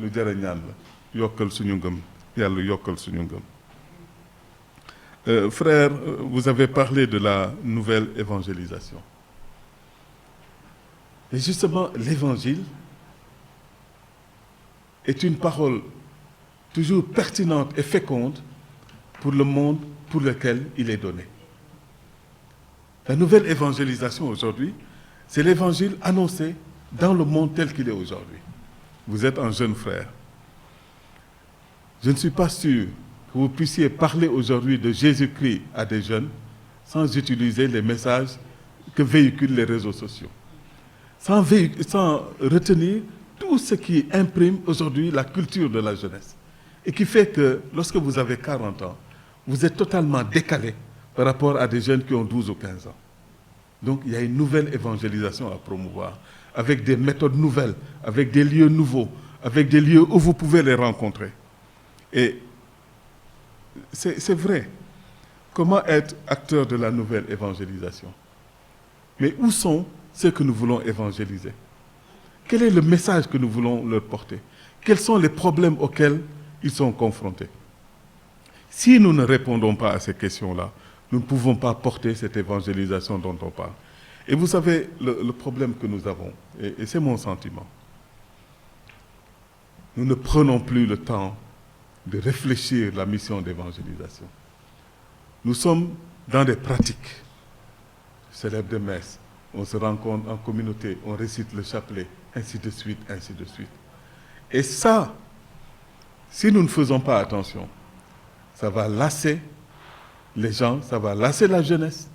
[SPEAKER 2] la yokkal suñu ngëm yàlla yokkal suñu ngëm frère, vous avez parlé de la nouvelle évangélisation. Et justement, l'évangile est une parole toujours pertinente et féconde pour le monde pour lequel il est donné. La nouvelle évangélisation aujourd'hui, c'est l'évangile annoncé dans le monde tel qu'il est aujourd'hui. Vous êtes un jeune frère. Je ne suis pas sûr que vous puissiez parler aujourd'hui de Jésus-Christ à des jeunes sans utiliser les messages que véhiculent les réseaux sociaux, sans retenir tout ce qui imprime aujourd'hui la culture de la jeunesse et qui fait que lorsque vous avez 40 ans, vous êtes totalement décalé par rapport à des jeunes qui ont 12 ou 15 ans. Donc il y a une nouvelle évangélisation à promouvoir, avec des méthodes nouvelles, avec des lieux nouveaux, avec des lieux où vous pouvez les rencontrer. Et c'est vrai. Comment être acteur de la nouvelle évangélisation? Mais où sont ceux que nous voulons évangéliser? Quel est le message que nous voulons leur porter? Quels sont les problèmes auxquels ils sont confrontés? Si nous ne répondons pas à ces questions-là, nous ne pouvons pas porter cette évangélisation dont on parle. Et vous savez, le problème que nous avons, et c'est mon sentiment, nous ne prenons plus le temps de réfléchir la mission d'évangélisation. Nous sommes dans des pratiques. On célèbre des messes, on se rencontre en communauté, on récite le chapelet, ainsi de suite, ainsi de suite. Et ça, si nous ne faisons pas attention, ça va lasser les gens, ça va lasser la jeunesse.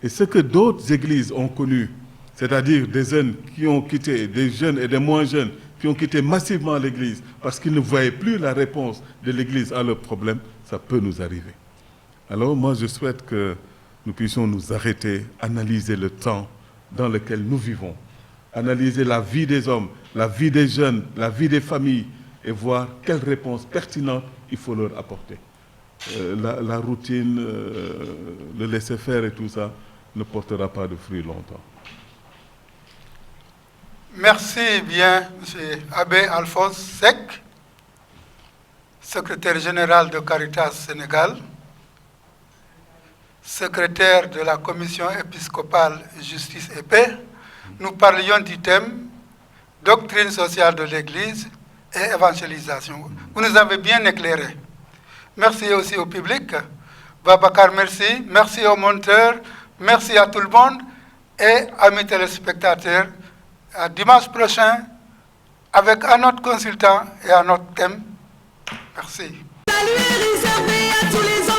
[SPEAKER 2] Et ce que d'autres églises ont connu, c'est-à-dire des jeunes qui ont quitté, des jeunes et des moins jeunes, qui ont quitté massivement l'église parce qu'ils ne voyaient plus la réponse de l'église à leurs problèmes, ça peut nous arriver. Alors moi je souhaite que nous puissions nous arrêter, analyser le temps dans lequel nous vivons, analyser la vie des hommes, la vie des jeunes, la vie des familles, et voir quelles réponses pertinentes il faut leur apporter. La routine, le laisser-faire et tout ça ne portera pas de fruits longtemps.
[SPEAKER 1] Merci bien, M. Abbé Alphonse Seck, secrétaire général de Caritas Sénégal, secrétaire de la Commission épiscopale Justice et Paix. Nous parlions du thème doctrine sociale de l'Église et évangélisation. Vous nous avez bien éclairé. Merci aussi au public. Babacar, merci. Merci aux monteurs. Merci à tout le monde. Et amis téléspectateurs, à dimanche prochain avec un autre consultant et un autre thème. Merci.
[SPEAKER 7] Salut réservé à tous les